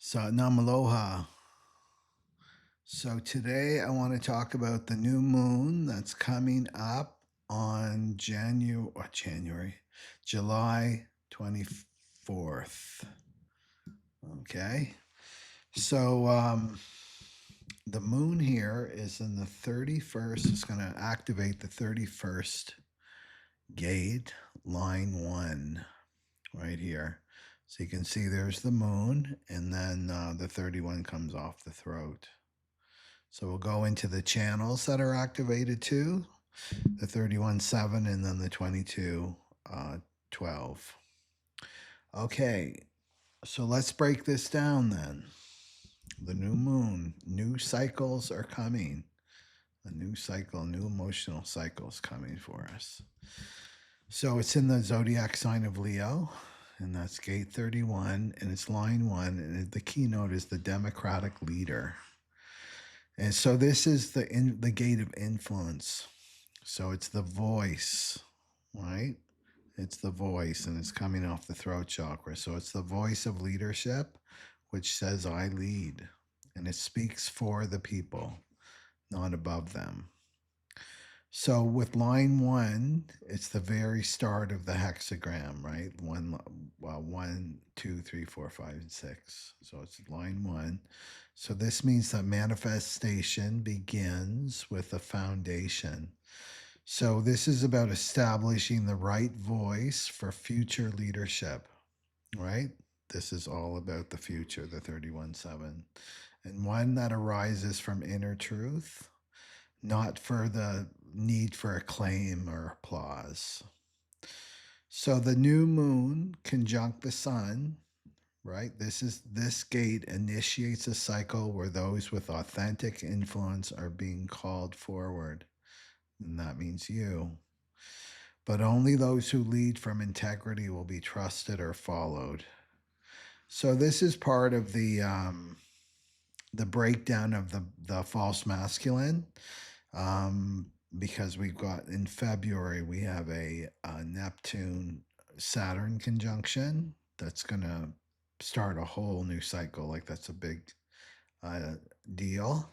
Satnam Aloha. So today I want to talk about the new moon that's coming up on July 24th. Okay. So the moon here is in the 31st. It's going to activate the 31st gate, line 1, right here. So you can see there's the moon, and then the 31 comes off the throat. So we'll go into the channels that are activated too, the 31-7 and then the 22-12. Okay, so let's break this down then. The new moon, new cycles are coming. A new cycle, new emotional cycle is coming for us. So it's in the zodiac sign of Leo, and that's gate 31, and it's line 1, and the keynote is the democratic leader. And so this is the gate of influence. So it's the voice, right? It's the voice, and it's coming off the throat chakra. So it's the voice of leadership, which says, I lead. And it speaks for the people, not above them. So with line 1, it's the very start of the hexagram, right? 1, 2, 3, 4, 5, and 6. So it's line 1. So this means that manifestation begins with a foundation. So this is about establishing the right voice for future leadership, right? This is all about the future, the 31-7. And one that arises from inner truth, not for the need for acclaim or applause. So the new moon conjunct the sun, right? This gate initiates a cycle where those with authentic influence are being called forward. And that means you. But only those who lead from integrity will be trusted or followed. So this is part of the breakdown of the false masculine. Because we've got in February, we have a Neptune Saturn conjunction that's going to start a whole new cycle. Like that's a big deal.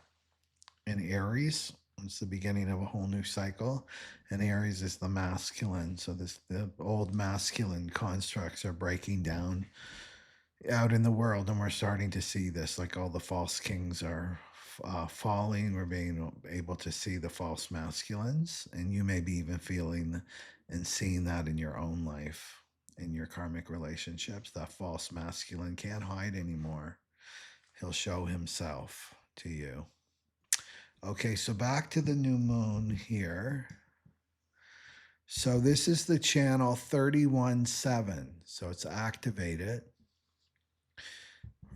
In Aries, it's the beginning of a whole new cycle, and Aries is the masculine. So the old masculine constructs are breaking down out in the world, and we're starting to see this. Like all the false kings are falling. We're being able to see the false masculines, and you may be even feeling and seeing that in your own life, in your karmic relationships. That false masculine can't hide anymore. He'll show himself to you. Okay, so back to the new moon here. So this is the channel 31-7. So it's activated.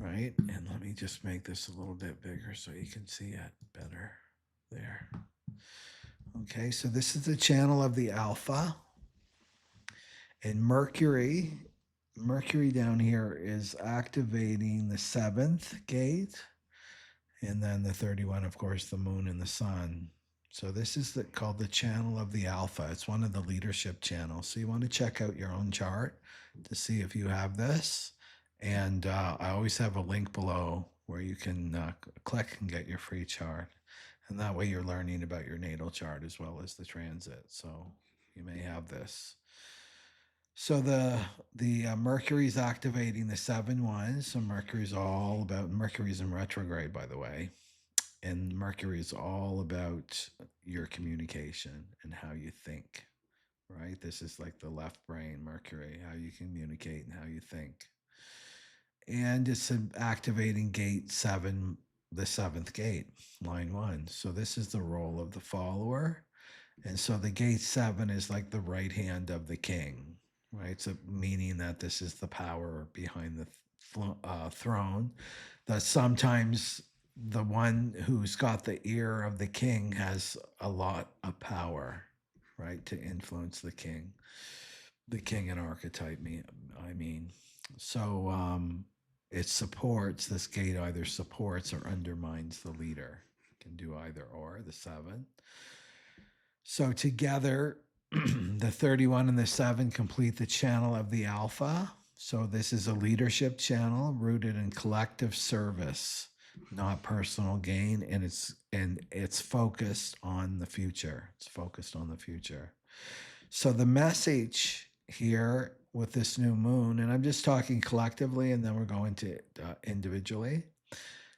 Right? And let me just make this a little bit bigger so you can see it better. There. Okay, so this is the channel of the alpha. And Mercury down here is activating the 7th gate. And then the 31, of course, the moon and the sun. So this is called the channel of the alpha. It's one of the leadership channels. So you want to check out your own chart to see if you have this. And I always have a link below where you can click and get your free chart. And that way you're learning about your natal chart as well as the transit. So you may have this. So the Mercury's activating the 7-1. So Mercury's all about, Mercury's in retrograde, by the way. And Mercury is all about your communication and how you think, right? This is like the left brain, Mercury, how you communicate and how you think. And it's activating gate 7, the 7th gate, line 1. So this is the role of the follower. And so the gate 7 is like the right hand of the king, right? So meaning that this is the power behind the throne, that sometimes the one who's got the ear of the king has a lot of power, right? To influence the king in archetype, I mean. So it supports, this gate either supports or undermines the leader. It can do either or, the 7. So together, the 31 and the 7 complete the channel of the alpha. So this is a leadership channel rooted in collective service, not personal gain, and it's focused on the future. It's focused on the future. So the message here with this new moon, and I'm just talking collectively, and then we're going to individually.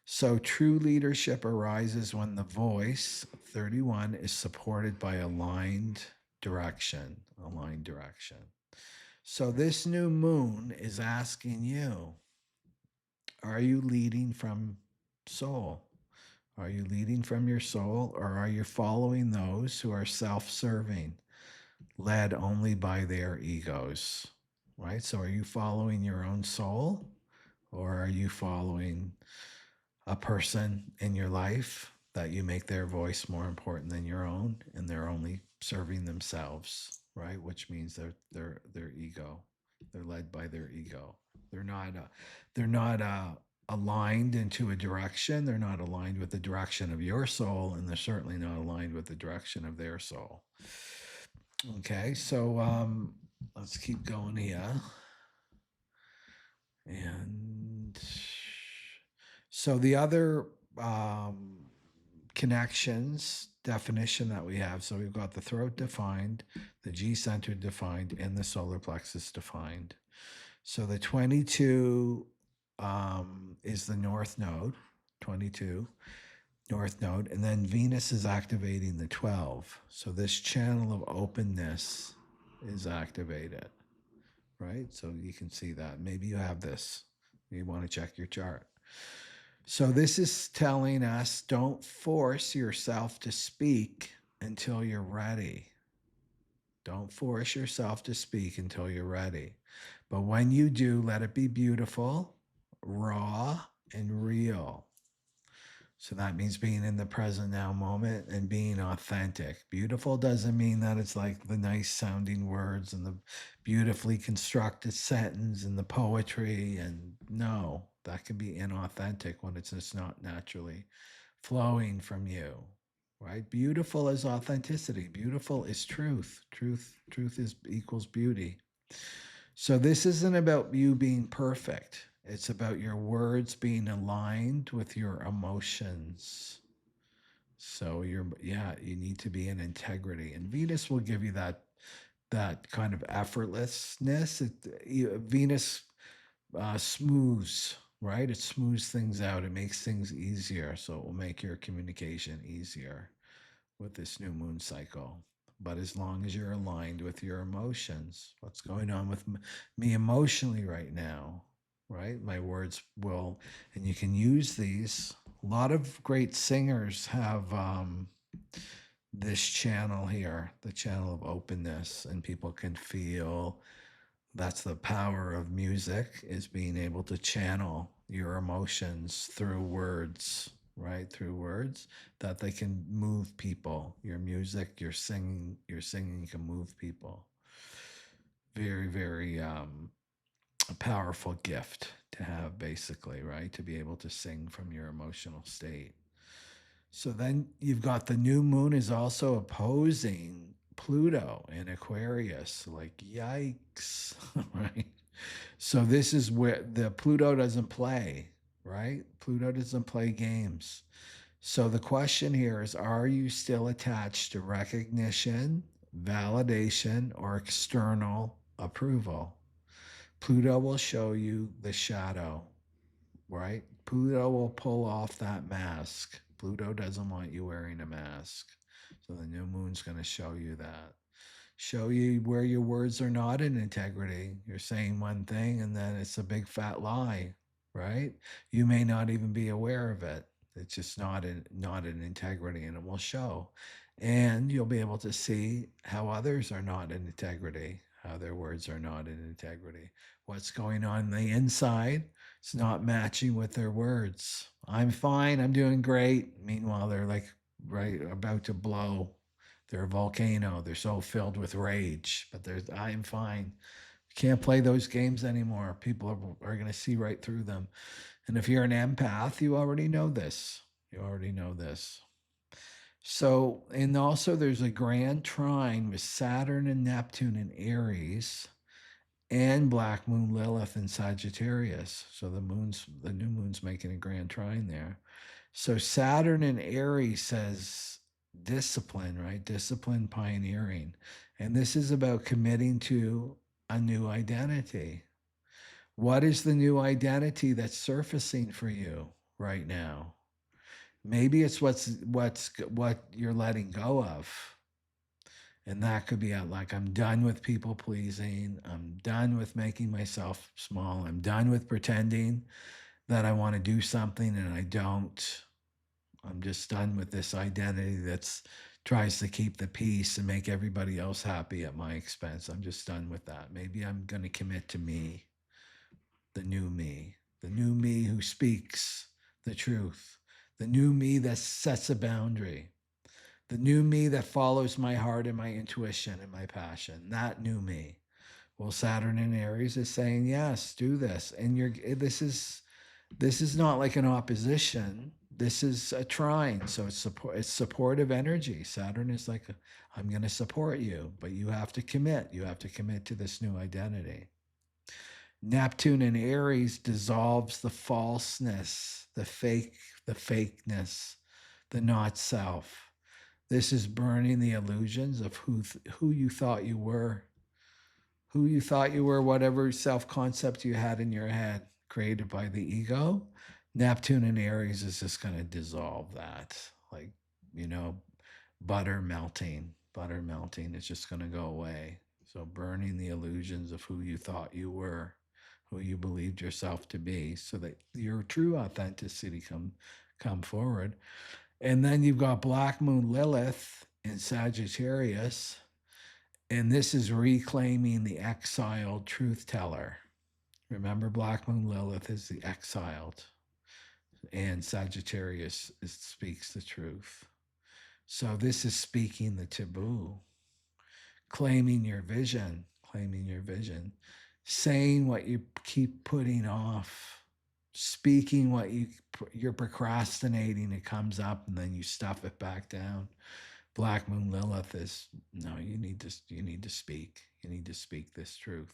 So true leadership arises when the voice, 31, is supported by aligned direction. Aligned direction. So this new moon is asking you, are you leading from soul? Are you leading from your soul, or are you following those who are self-serving, led only by their egos? Right? So are you following your own soul, or are you following a person in your life that you make their voice more important than your own, and they're only serving themselves, right? Which means they're their ego. They're led by their ego. They're not aligned into a direction. They're not aligned with the direction of your soul, and they're certainly not aligned with the direction of their soul. Okay, so let's keep going here. And so the other connections definition that we have, so we've got the throat defined, the G center defined, and the solar plexus defined. So the 22 is the north node, 22 north node, and then Venus is activating the 12. So this channel of openness is activated, right? So you can see that. Maybe you have this. You want to check your chart. So this is telling us, don't force yourself to speak until you're ready. Don't force yourself to speak until you're ready. But when you do, let it be beautiful, raw, and real. So that means being in the present now moment and being authentic. Beautiful doesn't mean that it's like the nice sounding words and the beautifully constructed sentence and the poetry. And no, that can be inauthentic when it's just not naturally flowing from you, right? Beautiful is authenticity. Beautiful is truth. Truth is equals beauty. So this isn't about you being perfect. It's about your words being aligned with your emotions. So you need to be in integrity, and Venus will give you that kind of effortlessness. Venus smooths, right? It smooths things out. It makes things easier. So it will make your communication easier with this new moon cycle. But as long as you're aligned with your emotions, what's going on with me emotionally right now, right? My words will, and you can use these. A lot of great singers have this channel here, the channel of openness, and people can feel. That's the power of music, is being able to channel your emotions through words, right? Through words, that they can move people. Your music, your singing can move people. Very, very a powerful gift to have, basically, right? To be able to sing from your emotional state. So then you've got the new moon is also opposing Pluto in Aquarius. Like, yikes, right? So this is where the Pluto doesn't play, right? Pluto doesn't play games. So the question here is, are you still attached to recognition, validation, or external approval? Pluto will show you the shadow, right? Pluto will pull off that mask. Pluto doesn't want you wearing a mask. So the new moon's going to show you that. Show you where your words are not in integrity. You're saying one thing and then it's a big fat lie, right? You may not even be aware of it. It's just not in integrity, and it will show. And you'll be able to see how others are not in integrity, how their words are not in integrity. What's going on the inside is not matching with their words. I'm fine, I'm doing great. Meanwhile, they're like right about to blow. They're a volcano. They're so filled with rage, but there's I'm fine. Can't play those games anymore. People are going to see right through them. And if you're an empath, you already know this. You already know this. So, and also there's a grand trine with Saturn and Neptune in Aries. and Black Moon Lilith in Sagittarius. So the new moon's making a grand trine there. So Saturn in Aries says discipline, right? Discipline, pioneering. And this is about committing to a new identity. What is the new identity that's surfacing for you right now? Maybe it's what you're letting go of. And that could be like, I'm done with people pleasing. I'm done with making myself small. I'm done with pretending that I want to do something and I don't. I'm just done with this identity that's tries to keep the peace and make everybody else happy at my expense. I'm just done with that. Maybe I'm going to commit to me, the new me who speaks the truth, the new me that sets a boundary, the new me that follows my heart and my intuition and my passion, that new me. Well, Saturn in Aries is saying, yes, do this. And this is not like an opposition. This is a trine. So it's supportive energy. Saturn is like, I'm going to support you, but you have to commit. You have to commit to this new identity. Neptune in Aries dissolves the falseness, the fakeness, the not self. This is burning the illusions of who you thought you were, whatever self-concept you had in your head created by the ego. Neptune in Aries is just going to dissolve that. Like, butter melting. Butter melting is just going to go away. So burning the illusions of who you thought you were, who you believed yourself to be, so that your true authenticity come forward. And then you've got Black Moon Lilith in Sagittarius, and this is reclaiming the exiled truth teller. Remember, Black Moon Lilith is the exiled, and Sagittarius speaks the truth. So this is speaking the taboo, claiming your vision, saying what you keep putting off, speaking what you're procrastinating. It comes up and then you stuff it back down. Black Moon Lilith is, no, you need to speak. You need to speak this truth.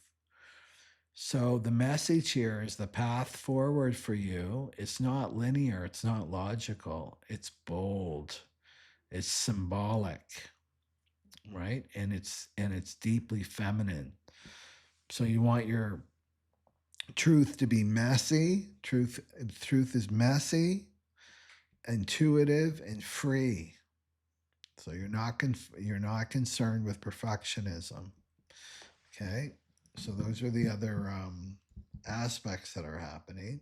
So the message here is the path forward for you. It's not linear. It's not logical. It's bold. It's symbolic, right? And it's deeply feminine. So you want your truth to be messy. Truth is messy, intuitive, and free. So you're not concerned with perfectionism. Okay, so those are the other aspects that are happening.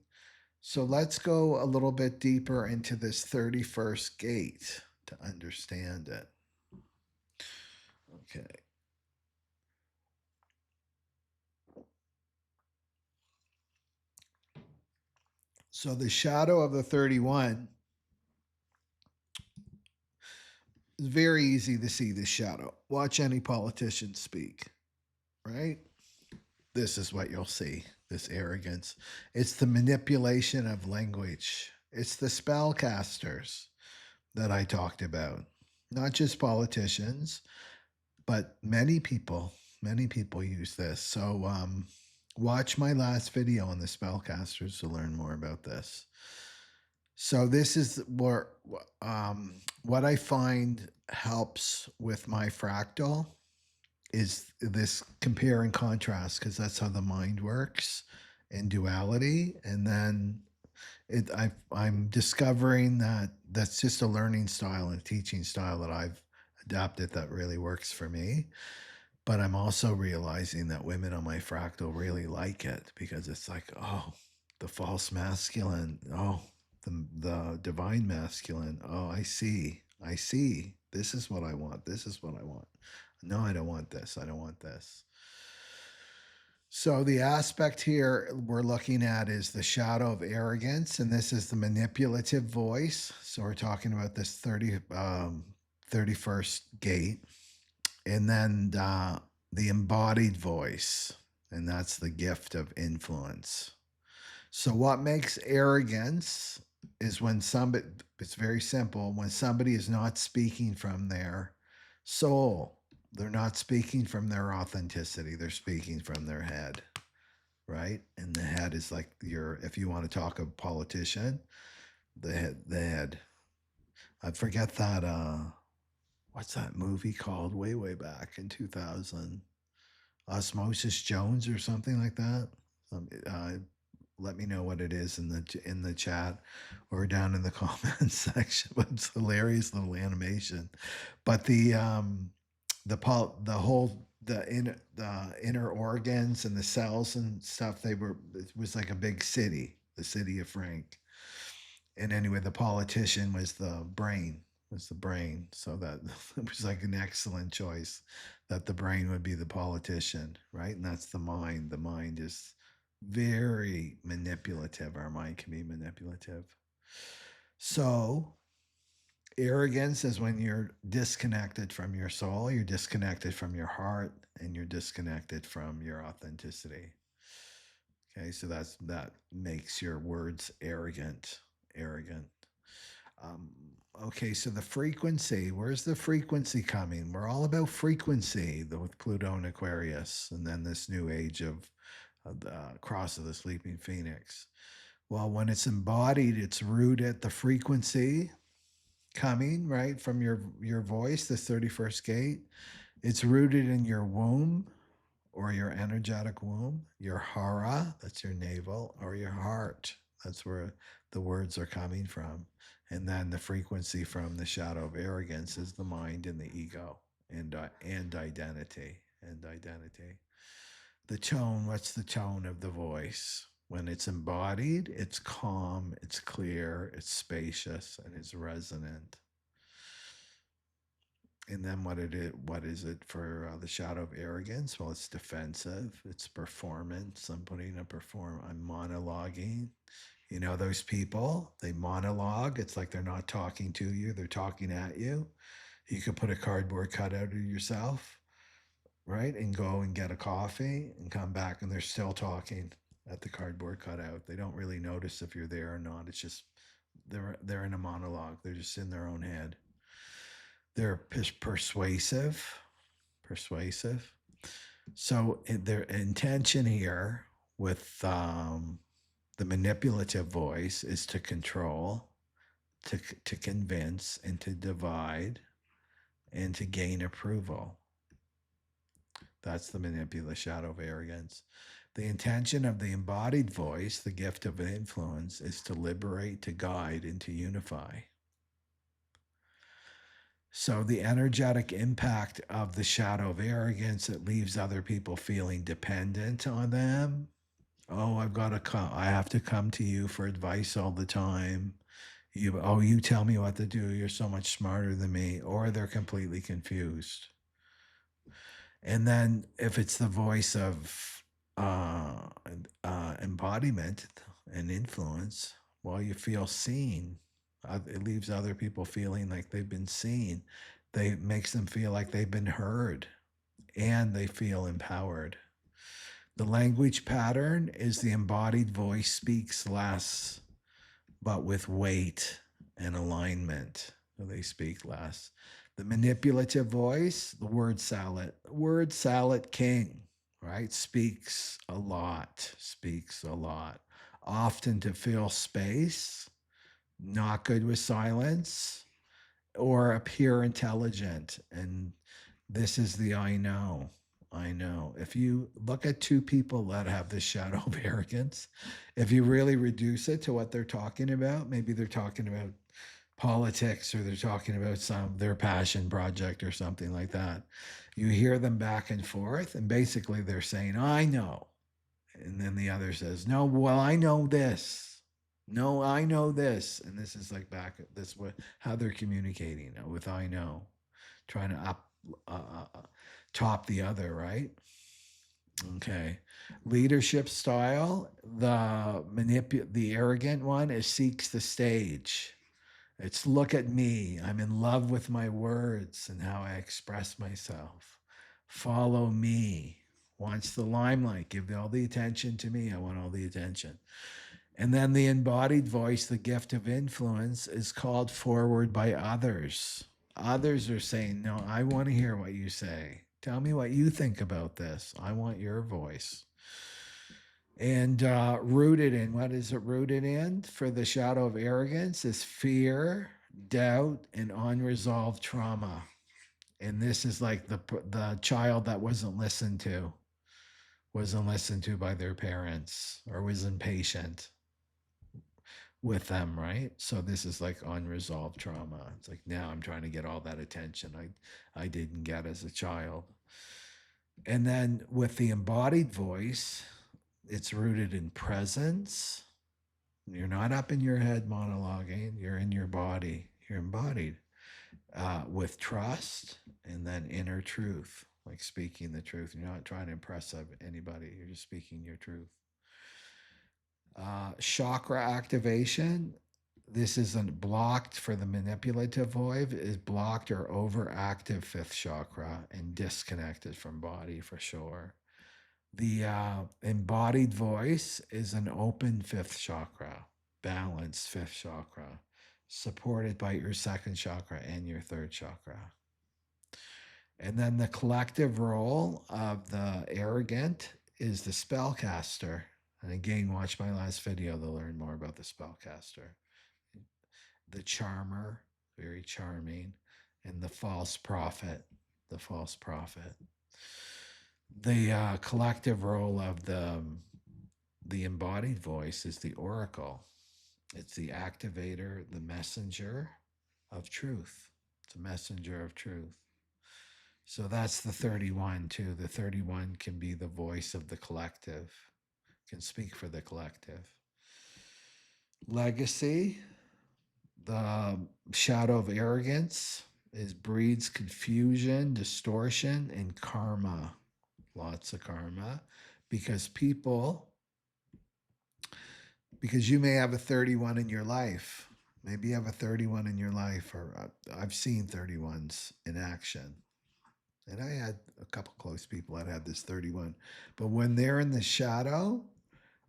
So let's go a little bit deeper into this 31st gate to understand it. Okay. So the shadow of the 31, it's very easy to see this shadow. Watch any politician speak, right? This is what you'll see, this arrogance. It's the manipulation of language. It's the spellcasters that I talked about. Not just politicians, but many people use this. So watch my last video on the spellcasters to learn more about this. So this is where what I find helps with my fractal is this compare and contrast, because that's how the mind works in duality. And then I'm discovering that that's just a learning style and teaching style that I've adapted that really works for me. But I'm also realizing that women on my fractal really like it, because it's like, oh, the false masculine, oh, the divine masculine, oh, I see. This is what I want. No, I don't want this. So the aspect here we're looking at is the shadow of arrogance, and this is the manipulative voice. So we're talking about this 31st gate. And then the embodied voice, and that's the gift of influence. So what makes arrogance is when somebody, it's very simple, when somebody is not speaking from their soul, they're not speaking from their authenticity. They're speaking from their head, right? And the head is like if you want to talk a politician, the head. I forget that, what's that movie called way back in 2000? Osmosis Jones or something like that. Uh, Let me know what it is in the chat or down in the comments section. But it's hilarious little animation. But the inner organs and the cells and stuff, it was like a big city, the city of Frank. And anyway, the politician was the brain, so that it was like an excellent choice that the brain would be the politician, right? And that's the mind. The mind is very manipulative. Our mind can be manipulative. So arrogance is when you're disconnected from your soul, you're disconnected from your heart, and you're disconnected from your authenticity. Okay, so that makes your words arrogant. Um, okay, so the frequency, where's the frequency coming? We're all about frequency with Pluto and Aquarius, and then this new age of the cross of the sleeping phoenix. Well, when it's embodied, it's rooted, the frequency coming right from your voice, the 31st gate. It's rooted in your womb or your energetic womb, your hara, that's your navel, or your heart. That's where the words are coming from. And then the frequency from the shadow of arrogance is the mind and the ego and identity. The tone, what's the tone of the voice? When it's embodied, it's calm, it's clear, it's spacious, and it's resonant. And then what is it for the shadow of arrogance? Well, it's defensive, it's performance. I'm monologuing. You know, those people, they monologue. It's like they're not talking to you, they're talking at you. You could put a cardboard cutout of yourself, right? And go and get a coffee and come back and they're still talking at the cardboard cutout. They don't really notice if you're there or not. It's just they're in a monologue. They're just in their own head. They're persuasive. So their intention here with the manipulative voice is to control, to convince, and to divide, and to gain approval. That's the manipulative shadow of arrogance. The intention of the embodied voice, the gift of influence, is to liberate, to guide, and to unify. So the energetic impact of the shadow of arrogance, it leaves other people feeling dependent on them. Oh, I have to come to you for advice all the time. You tell me what to do. You're so much smarter than me. Or they're completely confused. And then if it's the voice of embodiment and influence, well, you feel seen. It leaves other people feeling like they've been seen. It makes them feel like they've been heard, and they feel empowered. The language pattern is the embodied voice speaks less, but with weight and alignment. So they speak less. The manipulative voice, the word salad king, right? Speaks a lot. Often to fill space, not good with silence, or appear intelligent. And this is the I know. If you look at two people that have this shadow of arrogance, if you really reduce it to what they're talking about, maybe they're talking about politics or they're talking about their passion project or something like that. You hear them back and forth, and basically they're saying, I know. And then the other says, no, well, I know this. No, I know this. And this is like how they're communicating with I know, trying to top the other, right? Okay. Leadership style, the arrogant one seeks the stage. It's look at me. I'm in love with my words and how I express myself. Follow me. Wants the limelight. Give all the attention to me. I want all the attention. And then the embodied voice, the gift of influence, is called forward by others. Others are saying, no, I want to hear what you say. Tell me what you think about this. I want your voice. And rooted in, what is it rooted in for the shadow of arrogance is fear, doubt, and unresolved trauma. And this is like the child that wasn't listened to by their parents, or was impatient with them, right? So this is like unresolved trauma. It's like now I'm trying to get all that attention I didn't get as a child. And then with the embodied voice, it's rooted in presence. You're not up in your head monologuing, you're in your body, you're embodied, with trust, and then inner truth, like speaking the truth. You're not trying to impress anybody, you're just speaking your truth. Chakra activation. This isn't blocked for the manipulative voice, is blocked or overactive fifth chakra and disconnected from body for sure. The embodied voice is an open fifth chakra, balanced fifth chakra, supported by your second chakra and your third chakra. And then the collective role of the arrogant is the spellcaster. And again, watch my last video to learn more about the spellcaster. The charmer, very charming, and the false prophet, the false prophet. The collective role of the embodied voice is the oracle. It's the activator, the messenger of truth. It's a messenger of truth. So that's the 31 too. The 31 can be the voice of the collective, can speak for the collective. Legacy, the shadow of arrogance, breeds confusion, distortion, and karma. Lots of karma, because you may have a 31 in your life. Maybe you have a 31 in your life, or I've seen 31s in action. And I had a couple close people that had this 31. But when they're in the shadow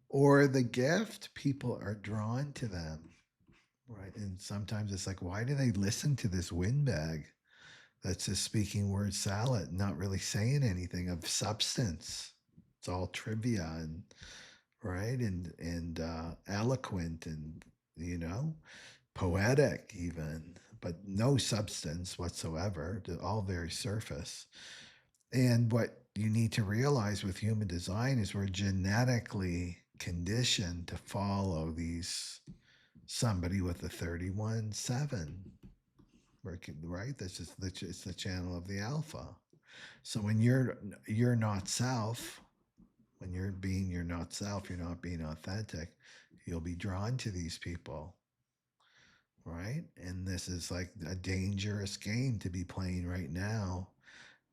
or the gift, people are drawn to them, right? And sometimes it's like, why do they listen to this windbag that's just speaking word salad, not really saying anything of substance? It's all trivia and right and eloquent and poetic even, but no substance whatsoever. All very surface. And what you need to realize with human design is we're genetically conditioned to follow somebody with a 31-7. Right? It's the channel of the alpha. So when you're not self, when you're being your not self, you're not being authentic, you'll be drawn to these people. Right? And this is like a dangerous game to be playing right now.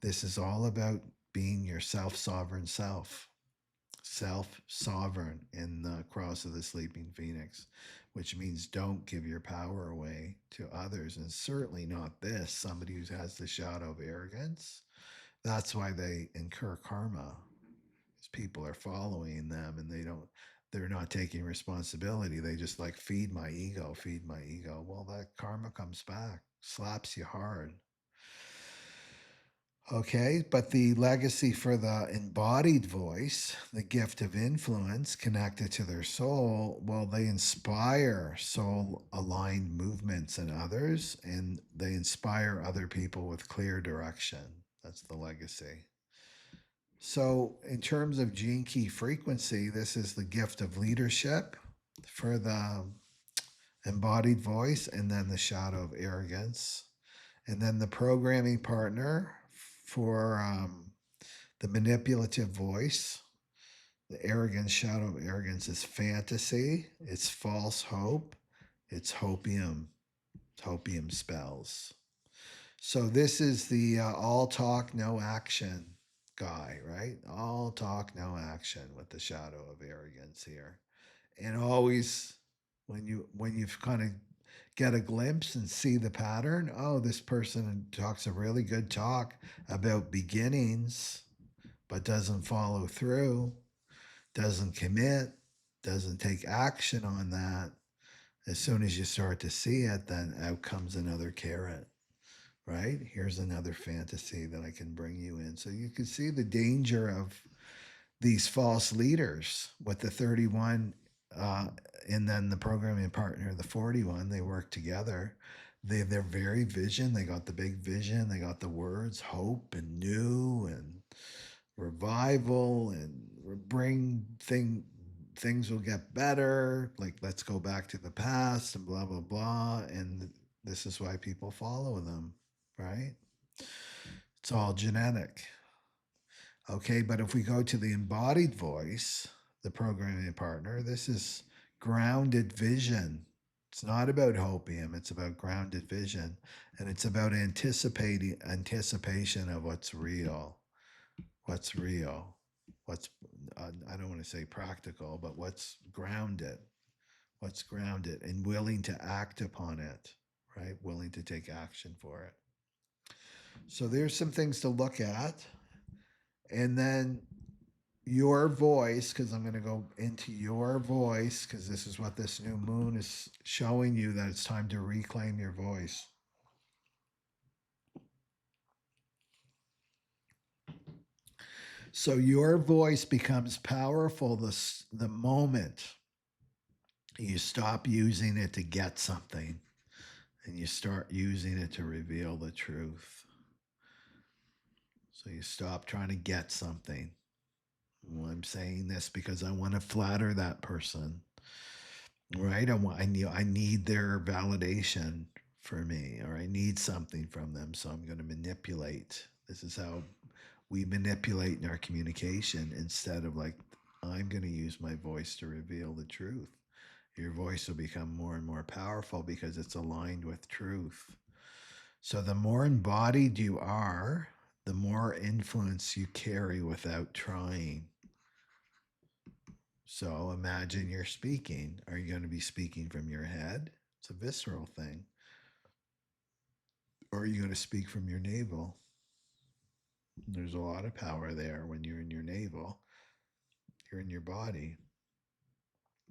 This is all about being your self-sovereign self-sovereign in the cross of the sleeping phoenix, which means don't give your power away to others, and certainly not somebody who has the shadow of arrogance. That's why they incur karma, because people are following them and they're not taking responsibility. They just like feed my ego. Well, that karma comes back, slaps you hard. Okay, but the legacy for the embodied voice, the gift of influence connected to their soul, well, they inspire soul aligned movements in others, and they inspire other people with clear direction. That's the legacy. So, in terms of gene key frequency, this is the gift of leadership for the embodied voice, and then the shadow of arrogance. And then the programming partner for the manipulative voice, the arrogance, shadow of arrogance, is fantasy, it's false hope, it's hopium spells. So this is the all talk, no action guy, right? All talk, no action with the shadow of arrogance here. And always when you've kind of get a glimpse and see the pattern, oh, this person talks a really good talk about beginnings, but doesn't follow through, doesn't commit, doesn't take action on that. As soon as you start to see it, then out comes another carrot, right? Here's another fantasy that I can bring you in. So you can see the danger of these false leaders with the 31 and then the programming partner, the 41, they work together. They're very vision. They got the big vision. They got the words hope and new and revival and things will get better. Like let's go back to the past and blah blah blah. And this is why people follow them, right? It's all genetic. Okay, but if we go to the embodied voice, the programming partner, this is grounded vision. It's not about hopium, it's about grounded vision. And it's about anticipation of what's real. What's real. What's, I don't want to say practical, but what's grounded. What's grounded and willing to act upon it, right? Willing to take action for it. So there's some things to look at. And then your voice, because I'm going to go into your voice, because this is what this new moon is showing you, that it's time to reclaim your voice. So your voice becomes powerful the moment you stop using it to get something and you start using it to reveal the truth. So you stop trying to get something. Well, I'm saying this because I want to flatter that person, right? I need their validation for me, or I need something from them, so I'm going to manipulate. This is how we manipulate in our communication instead of like, I'm going to use my voice to reveal the truth. Your voice will become more and more powerful because it's aligned with truth. So the more embodied you are, the more influence you carry without trying. So imagine you're speaking. Are you going to be speaking from your head? It's a visceral thing. Or are you going to speak from your navel? There's a lot of power there when you're in your navel. You're in your body.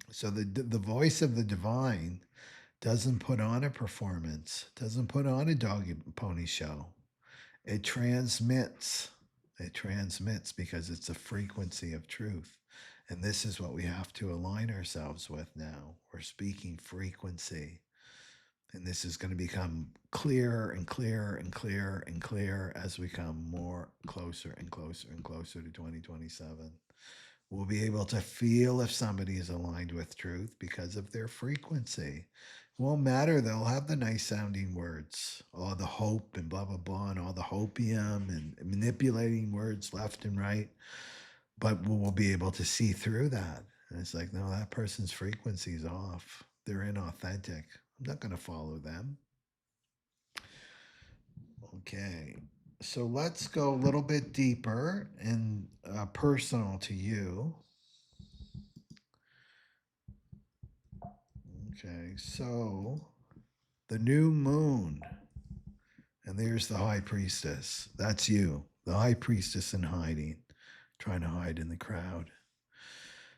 So the voice of the divine doesn't put on a performance, doesn't put on a dog and pony show. It transmits. It transmits because it's a frequency of truth. And this is what we have to align ourselves with now. We're speaking frequency. And this is going to become clearer and clearer and clearer and clearer as we come more closer and closer and closer to 2027. We'll be able to feel if somebody is aligned with truth because of their frequency. It won't matter. They'll have the nice sounding words, all the hope and blah, blah, blah, and all the hopium and manipulating words left and right. But we'll be able to see through that. And it's like, no, that person's frequency is off. They're inauthentic. I'm not going to follow them. Okay. So let's go a little bit deeper and personal to you. Okay, so the new moon, and there's the high priestess. That's you, the high priestess in hiding, trying to hide in the crowd.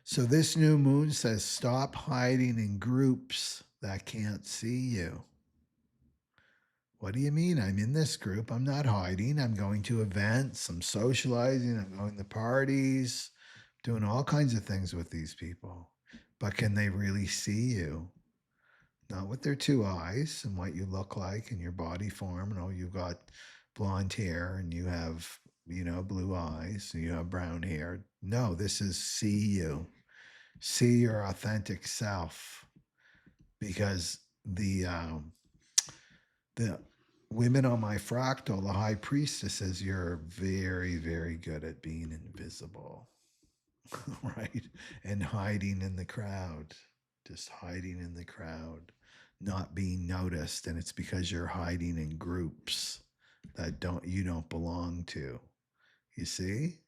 So this new moon says, stop hiding in groups that can't see you. What do you mean? I'm in this group. I'm not hiding. I'm going to events. I'm socializing. I'm going to parties, doing all kinds of things with these people. But can they really see you? Not with their two eyes and what you look like and your body form. And oh, you've got blonde hair and you have, blue eyes and you have brown hair. No, this is see you. See your authentic self. Because the women on my fractal, the high priestesses, you're very, very good at being invisible, right? And hiding in the crowd, just hiding in the crowd, not being noticed. And it's because you're hiding in groups that you don't belong to. You see?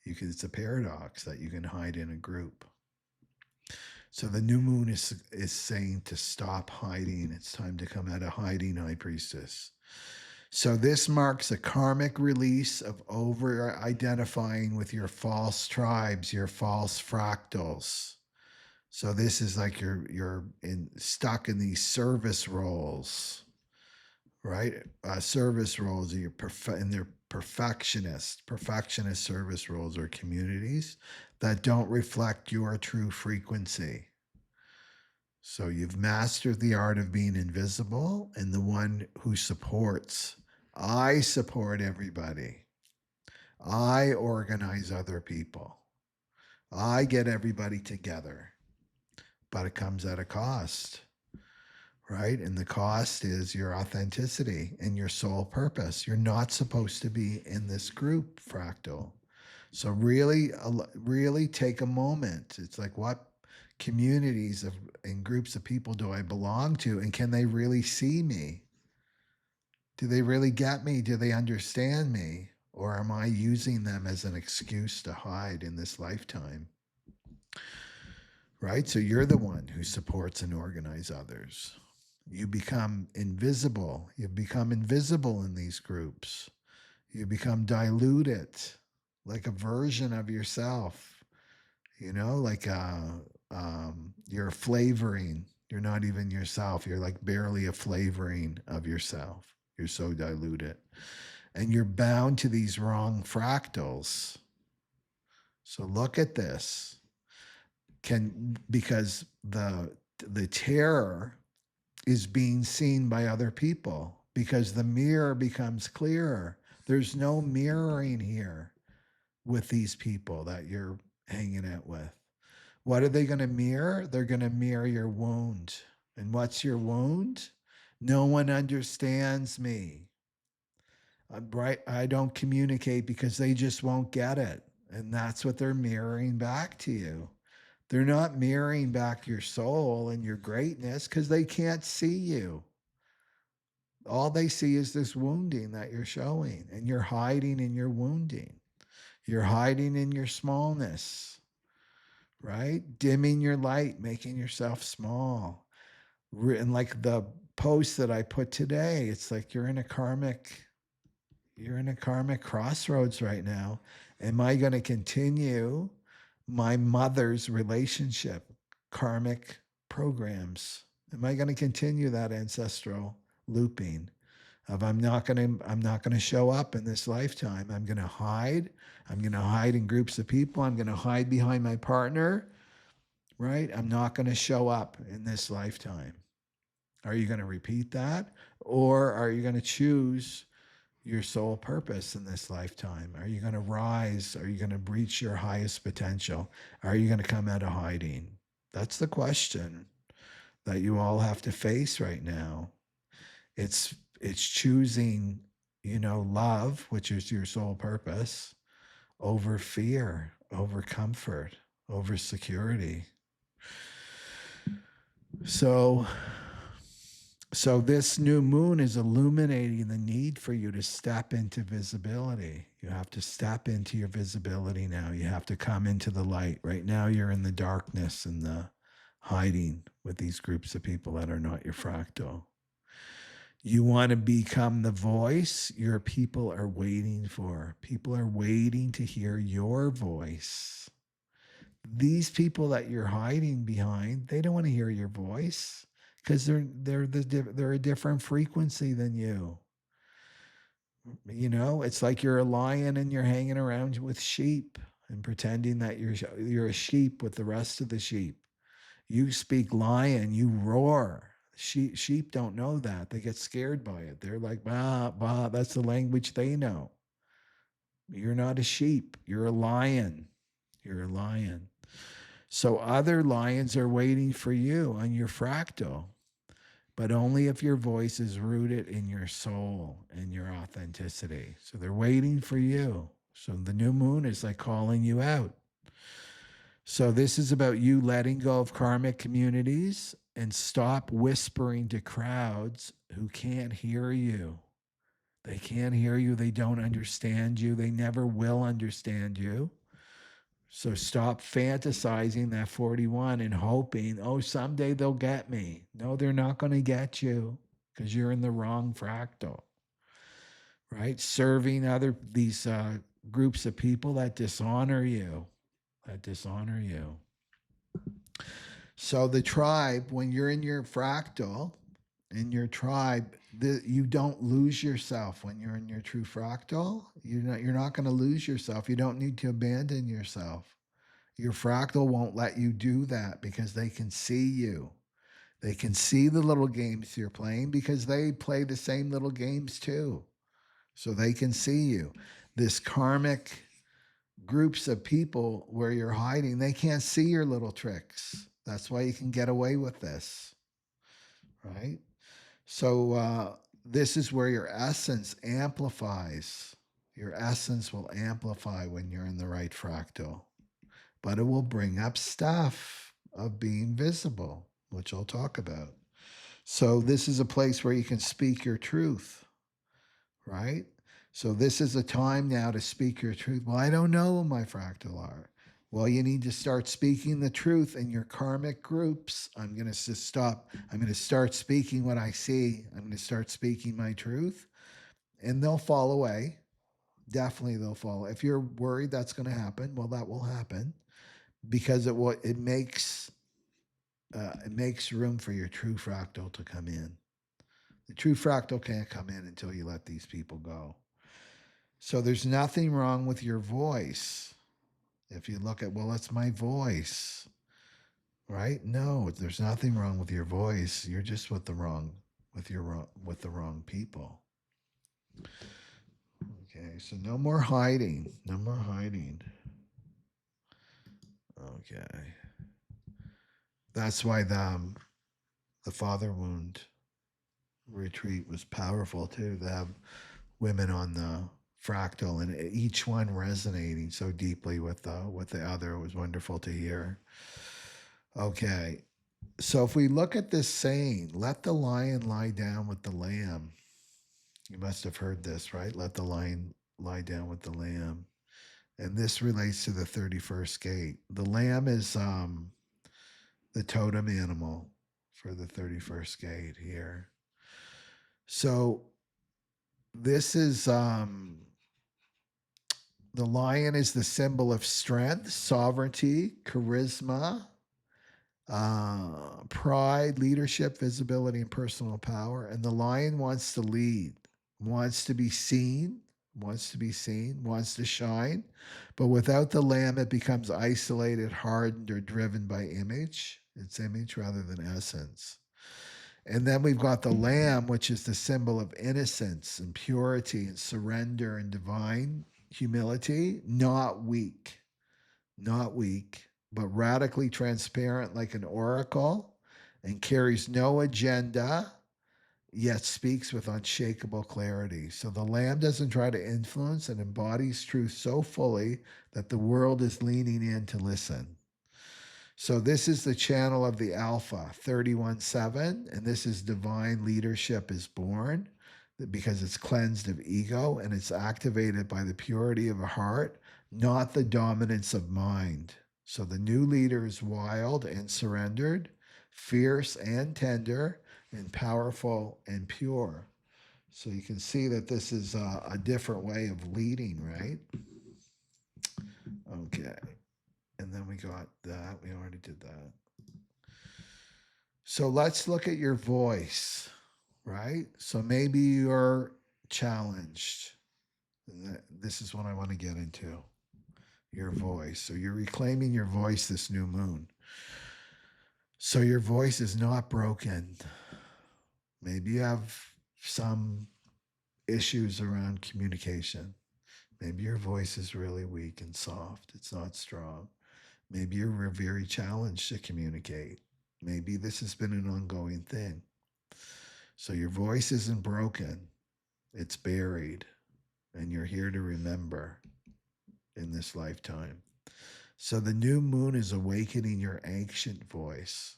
It's a paradox that you can hide in a group. So the new moon is saying to stop hiding. It's time to come out of hiding, high priestess. So this marks a karmic release of over-identifying with your false tribes, your false fractals. So this is like you're stuck in these service roles, right? Service roles, and they're perfectionist service roles or communities that don't reflect your true frequency. So you've mastered the art of being invisible and the one who supports. I support everybody. I organize other people. I get everybody together, but it comes at a cost, right? And the cost is your authenticity and your soul purpose. You're not supposed to be in this group, Fractal. So really take a moment. It's like, what communities of and groups of people do I belong to, and can they really see me? Do they really get me? Do they understand me? Or am I using them as an excuse to hide in this lifetime? Right? So you're the one who supports and organizes others. You become invisible. You become invisible in these groups. You become diluted, like a version of yourself, like you're flavoring. You're not even yourself. You're like barely a flavoring of yourself. You're so diluted. And you're bound to these wrong fractals. So look at this. Because the terror is being seen by other people, because the mirror becomes clearer. There's no mirroring here with these people that you're hanging out with. What are they going to mirror? They're going to mirror your wound. And what's your wound? No one understands me. I don't communicate because they just won't get it. And that's what they're mirroring back to you. They're not mirroring back your soul and your greatness because they can't see you. All they see is this wounding that you're showing, and you're hiding in your wounding. You're hiding in your smallness, right? Dimming your light, making yourself small. And like the post that I put today, it's like you're in a karmic crossroads right now. Am I going to continue my mother's relationship, karmic programs? Am I going to continue that ancestral looping of I'm not going to show up in this lifetime. I'm going to hide. I'm going to hide in groups of people. I'm going to hide behind my partner, right? I'm not going to show up in this lifetime. Are you going to repeat that? Or are you going to choose your soul purpose in this lifetime? Are you going to rise? Are you going to reach your highest potential? Are you going to come out of hiding? That's the question that you all have to face right now. It's choosing, love, which is your soul purpose, over fear, over comfort, over security. So this new moon is illuminating the need for you to step into visibility. You have to step into your visibility now. You have to come into the light. Right now, you're in the darkness and the hiding with these groups of people that are not your fractal. You want to become the voice your people are waiting for. People are waiting to hear your voice. These people that you're hiding behind, they don't want to hear your voice because they're a different frequency than you. It's like you're a lion and you're hanging around with sheep and pretending that you're a sheep with the rest of the sheep. You speak lion, you roar. Sheep don't know that. They get scared by it. They're like, bah, bah, that's the language they know. You're not a sheep. You're a lion. You're a lion. So other lions are waiting for you on your fractal, but only if your voice is rooted in your soul and your authenticity. So they're waiting for you. So the new moon is like calling you out. So this is about you letting go of karmic communities and stop whispering to crowds who can't hear you. They can't hear you. They don't understand you. They never will understand you. So stop fantasizing that 41 and hoping, oh, someday they'll get me. No, they're not going to get you because you're in the wrong fractal, right? Serving these groups of people that dishonor you. So the tribe, when you're in your fractal in your tribe, you don't lose yourself when you're in your true fractal. You're not going to lose yourself. You don't need to abandon yourself. Your fractal won't let you do that because they can see you. They can see the little games you're playing because they play the same little games too. So they can see you. This karmic groups of people where you're hiding, they can't see your little tricks. That's why you can get away with this, right? So this is where your essence amplifies. Your essence will amplify when you're in the right fractal, but it will bring up stuff of being visible, which I'll talk about. So this is a place where you can speak your truth, right? So this is a time now to speak your truth. Well, I don't know who my fractal are. Well, you need to start speaking the truth in your karmic groups. I'm going to stop. I'm going to start speaking what I see. I'm going to start speaking my truth, and they'll fall away. Definitely, they'll fall. If you're worried that's going to happen, well, that will happen because it makes room for your true fractal to come in. The true fractal can't come in until you let these people go. So there's nothing wrong with your voice. If you look at, well, it's my voice, right? No, there's nothing wrong with your voice. You're just with the wrong people. Okay, so no more hiding. No more hiding. Okay. That's why the father wound retreat was powerful too. To have women on the fractal and each one resonating so deeply with the other. It was wonderful to hear. Okay, so if we look at this saying, let the lion lie down with the lamb. You must have heard this, right? Let the lion lie down with the lamb. And this relates to the 31st gate. The lamb is the totem animal for the 31st gate here. So this is the lion is the symbol of strength, sovereignty, charisma, pride, leadership, visibility, and personal power. And the lion wants to lead, wants to be seen, wants to shine. But without the lamb, it becomes isolated, hardened, or driven by image. It's image rather than essence. And then we've got the lamb, which is the symbol of innocence and purity and surrender and divine humility, not weak, but radically transparent like an oracle and carries no agenda, yet speaks with unshakable clarity. So the lamb doesn't try to influence and embodies truth so fully that the world is leaning in to listen. So this is the channel of the Alpha, 31-7, and this is divine leadership is born because it's cleansed of ego and it's activated by the purity of a heart, not the dominance of mind. So the new leader is wild and surrendered, fierce and tender, and powerful and pure. So you can see that this is a different way of leading, right? Okay. And then we got that. We already did that. So let's look at your voice, right? So maybe you're challenged. This is what I want to get into. Your voice. So you're reclaiming your voice this new moon. So your voice is not broken. Maybe you have some issues around communication. Maybe your voice is really weak and soft. It's not strong. Maybe you're very challenged to communicate. Maybe this has been an ongoing thing. So your voice isn't broken. It's buried. And you're here to remember in this lifetime. So the new moon is awakening your ancient voice,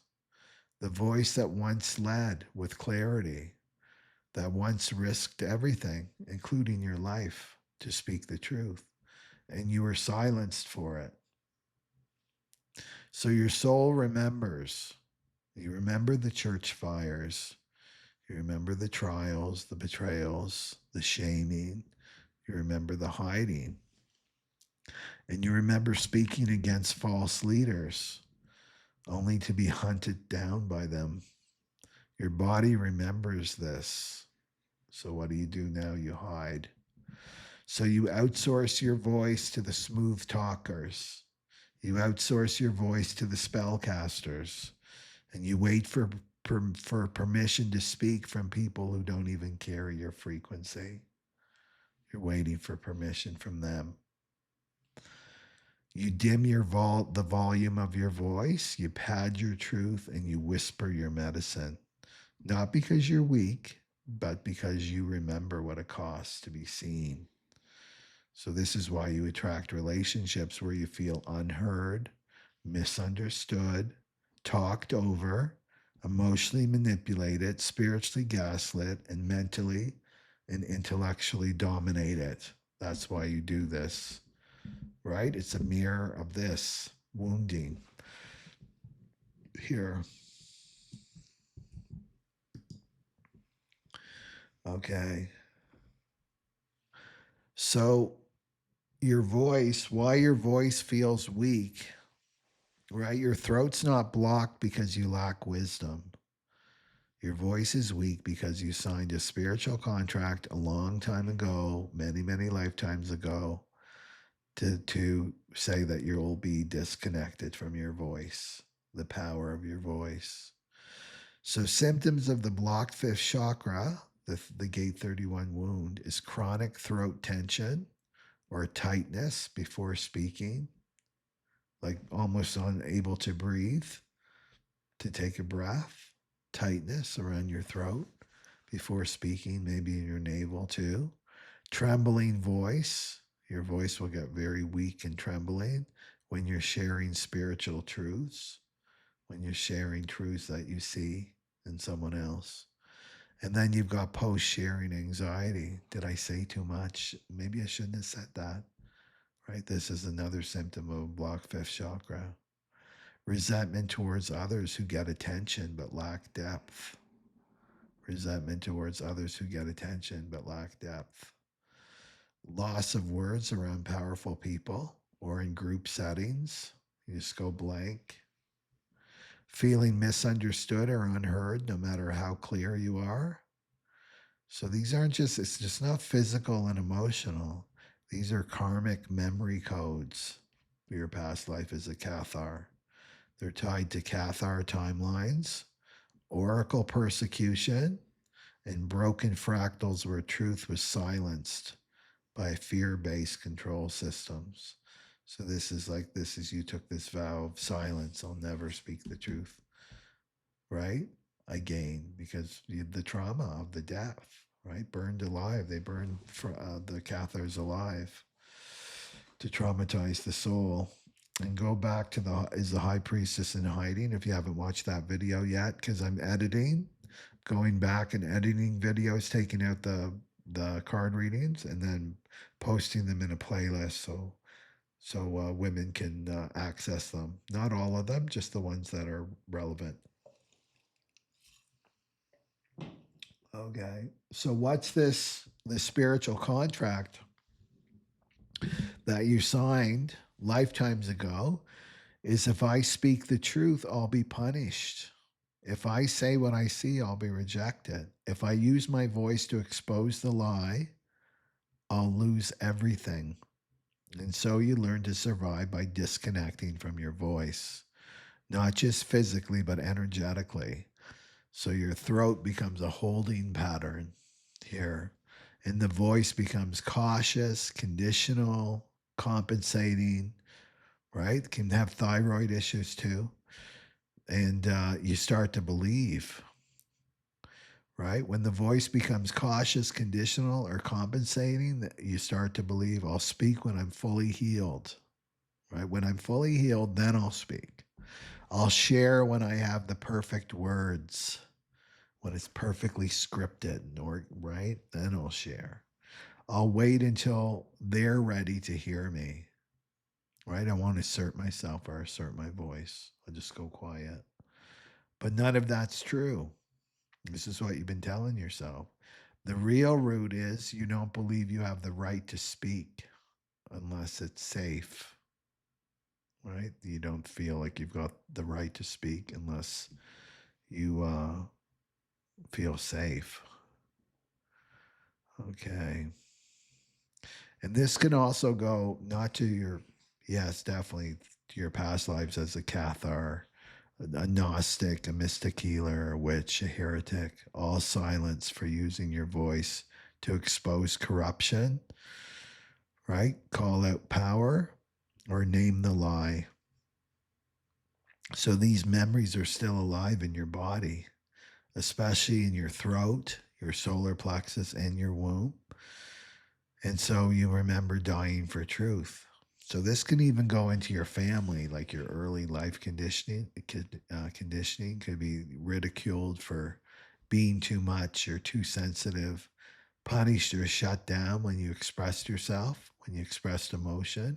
the voice that once led with clarity, that once risked everything, including your life, to speak the truth, and you were silenced for it. So your soul remembers. You remember the church fires. You remember the trials, the betrayals, the shaming. You remember the hiding. And you remember speaking against false leaders, only to be hunted down by them. Your body remembers this. So what do you do now? You hide. So you outsource your voice to the smooth talkers. You outsource your voice to the spellcasters. And you wait for permission to speak from people who don't even carry your frequency. You're waiting for permission from them. You dim the volume of your voice, you pad your truth, and you whisper your medicine. Not because you're weak, but because you remember what it costs to be seen. So, this is why you attract relationships where you feel unheard, misunderstood, talked over, emotionally manipulated, spiritually gaslit, and mentally and intellectually dominated. That's why you do this, right? It's a mirror of this wounding here. Okay. So, why your voice feels weak, right? Your throat's not blocked because you lack wisdom. Your voice is weak because you signed a spiritual contract a long time ago, many, many lifetimes ago, to say that you'll be disconnected from your voice, the power of your voice. So, symptoms of the blocked fifth chakra, the gate 31 wound, is chronic throat tension or tightness before speaking, like almost unable to breathe, to take a breath, tightness around your throat before speaking, maybe in your navel too. Trembling voice, your voice will get very weak and trembling when you're sharing spiritual truths, when you're sharing truths that you see in someone else. And then you've got post sharing anxiety. Did I say too much? Maybe I shouldn't have said that, right? This is another symptom of blocked fifth chakra. Resentment towards others who get attention but lack depth. Resentment towards others who get attention but lack depth. Loss of words around powerful people or in group settings. You just go blank. Feeling misunderstood or unheard no matter how clear you are. So these aren't just, it's just not physical and emotional. These are karmic memory codes for your past life as a Cathar. They're tied to Cathar timelines, oracle persecution, and broken fractals where truth was silenced by fear-based control systems. So this is you took this vow of silence. I'll never speak the truth, right? Again, because the trauma of the death, right? Burned alive. They burned the Cathars alive to traumatize the soul. And go back to the high priestess in hiding if you haven't watched that video yet, because I'm editing, going back and editing videos, taking out the card readings and then posting them in a playlist so women can access them. Not all of them, just the ones that are relevant. Okay. So what's this spiritual contract that you signed lifetimes ago is if I speak the truth, I'll be punished. If I say what I see, I'll be rejected. If I use my voice to expose the lie, I'll lose everything. And so you learn to survive by disconnecting from your voice, not just physically, but energetically. So your throat becomes a holding pattern here, and the voice becomes cautious, conditional, compensating, right? Can have thyroid issues too. And you start to believe, right? When the voice becomes cautious, conditional, or compensating, you start to believe, I'll speak when I'm fully healed, right? When I'm fully healed, then I'll speak. I'll share when I have the perfect words, when it's perfectly scripted, or right? Then I'll share. I'll wait until they're ready to hear me, right? I won't assert myself or assert my voice. I'll just go quiet. But none of that's true. This is what you've been telling yourself. The real root is you don't believe you have the right to speak unless it's safe, right? You don't feel like you've got the right to speak unless you feel safe. Okay. And this can also go not to your, yes, definitely to your past lives as a Cathar, a Gnostic, a mystic healer, a witch, a heretic, all silence for using your voice to expose corruption, right? Call out power or name the lie. So these memories are still alive in your body, especially in your throat, your solar plexus, and your womb. And so you remember dying for truth. So this can even go into your family, like your early life conditioning could be ridiculed for being too much or too sensitive, punished or shut down when you expressed yourself, when you expressed emotion,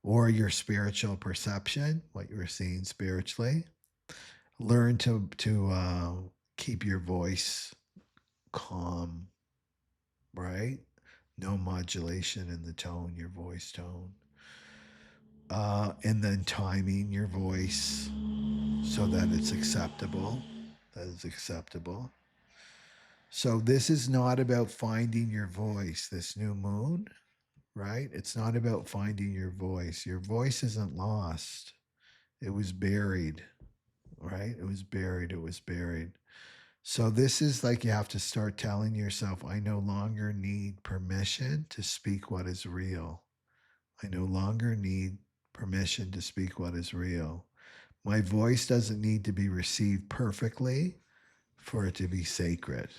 or your spiritual perception, what you were seeing spiritually. Learn to keep your voice calm, right? No modulation in the tone, your voice tone. And then timing your voice so that it's acceptable. That is acceptable. So this is not about finding your voice, this new moon, right? It's not about finding your voice. Your voice isn't lost. It was buried, right? It was buried. It was buried. So this is like you have to start telling yourself, I no longer need permission to speak what is real. I no longer need permission to speak what is real. My voice doesn't need to be received perfectly for it to be sacred,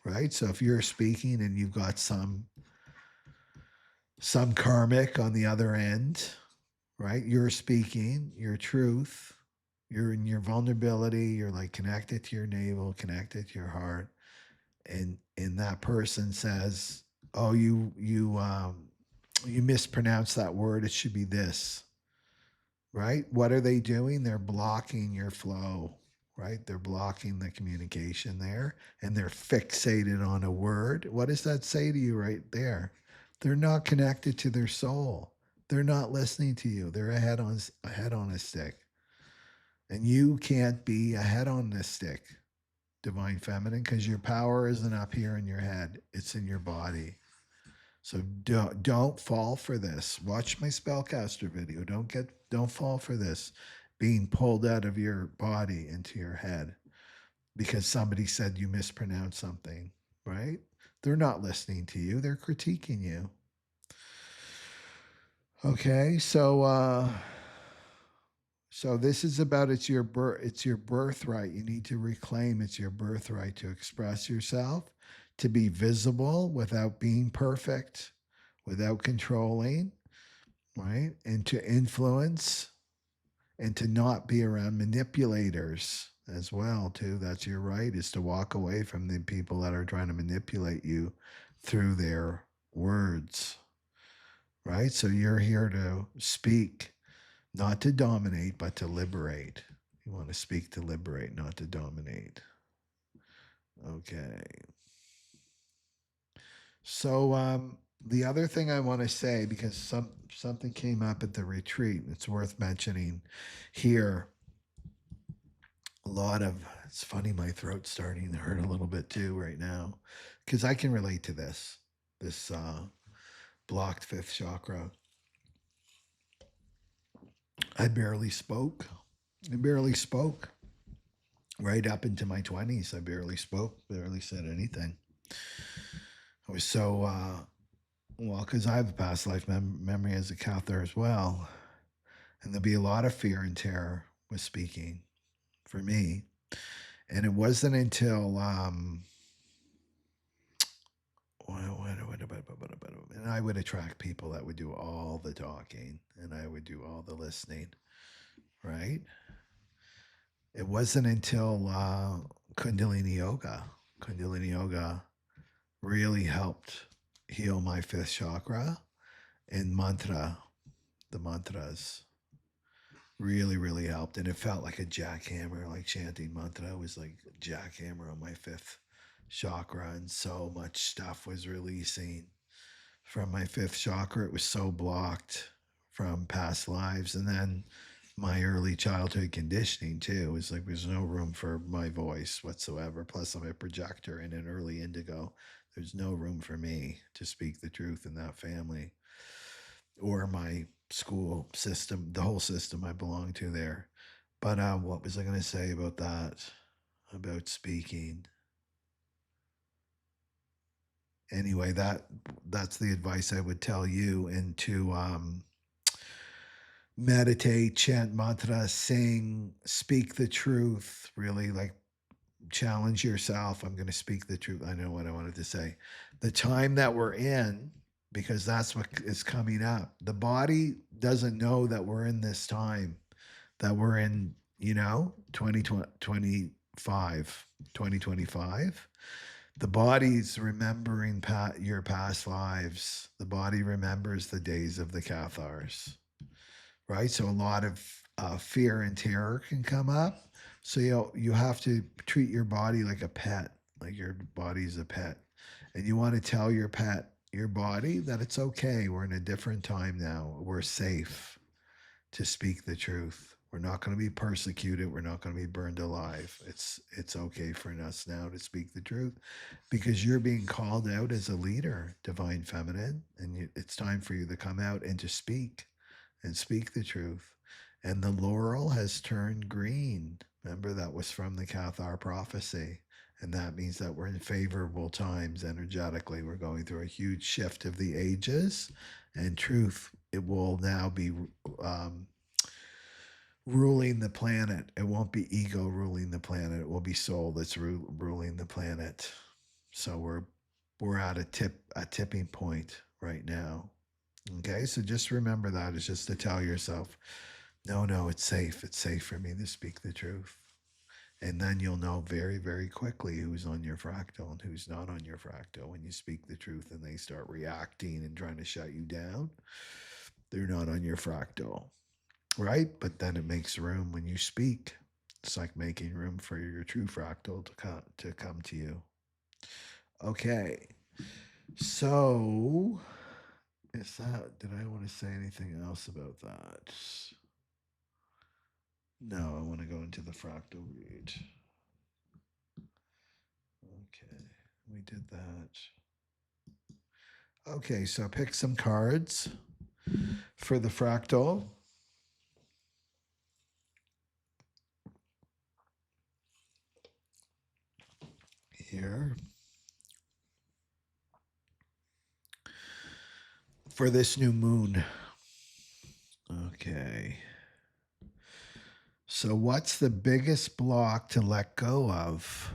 right? So if you're speaking and you've got some karmic on the other end, right? You're speaking your truth. You're in your vulnerability. You're like connected to your navel, connected to your heart, and that person says, "Oh, you mispronounced that word. It should be this." Right? What are they doing? They're blocking your flow, right? They're blocking the communication there, and they're fixated on a word. What does that say to you right there? They're not connected to their soul. They're not listening to you. They're a head on a stick. And you can't be a head on this stick, divine feminine, because your power isn't up here in your head. It's in your body. So don't fall for this. Watch my spellcaster video. Don't fall for this being pulled out of your body into your head because somebody said you mispronounced something, right? They're not listening to you. They're critiquing you. Okay, so this is about it's your birthright. You need to reclaim it's your birthright to express yourself, to be visible without being perfect, without controlling, right? And to influence and to not be around manipulators as well, too. That's your right, is to walk away from the people that are trying to manipulate you through their words, right? So you're here to speak, not to dominate, but to liberate. You want to speak to liberate, not to dominate. Okay. So the other thing I want to say, because something came up at the retreat, it's worth mentioning here. A lot of, it's funny, my throat's starting to hurt a little bit too right now, because I can relate to this blocked fifth chakra. I barely spoke. I barely spoke right up into my 20s. I barely spoke, barely said anything. I was so well, because I have a past life memory as a Cathar as well. And there'll be a lot of fear and terror with speaking for me. And it wasn't until, and I would attract people that would do all the talking and I would do all the listening, right? It wasn't until Kundalini Yoga really helped heal my fifth chakra, and the mantras really, really helped. And it felt like a jackhammer, like chanting mantra was like a jackhammer on my fifth chakra. And so much stuff was releasing from my fifth chakra. It was so blocked from past lives. And then my early childhood conditioning too. It's like there's no room for my voice whatsoever. Plus, I'm a projector and an early indigo. There's no room for me to speak the truth in that family or my school system, the whole system I belong to there. But what was I going to say about that? About speaking. Anyway, that's the advice I would tell you, and to meditate, chant mantra, sing, speak the truth, really like challenge yourself. I'm going to speak the truth. I know what I wanted to say. The time that we're in, because that's what is coming up. The body doesn't know that we're in this time, that we're in, 2025, 2025. The body's remembering your past lives. The body remembers the days of the Cathars, right? So a lot of fear and terror can come up. So you have to treat your body like a pet, like your body's a pet, and you want to tell your pet, your body, that it's okay. We're in a different time now. We're safe to speak the truth. We're not going to be persecuted. We're not going to be burned alive. It's okay for us now to speak the truth, because you're being called out as a leader, divine feminine, and it's time for you to come out and to speak and speak the truth. And the laurel has turned green. Remember, that was from the Cathar prophecy. And that means that we're in favorable times energetically. We're going through a huge shift of the ages, and truth, it will now be ruling the planet. It won't be ego ruling the planet. It will be soul that's ruling the planet. So we're at a tipping point right now. Okay, so just remember that. It's just to tell yourself, no, it's safe. It's safe for me to speak the truth. And then you'll know very, very quickly who's on your fractal and who's not on your fractal. When you speak the truth and they start reacting and trying to shut you down, they're not on your fractal, right? But then it makes room when you speak. It's like making room for your true fractal to come to you. Okay, so did I want to say anything else about that? No, I want to go into the fractal read. Okay, we did that. Okay, so pick some cards for the fractal. Here. For this new moon. Okay. So, what's the biggest block to let go of?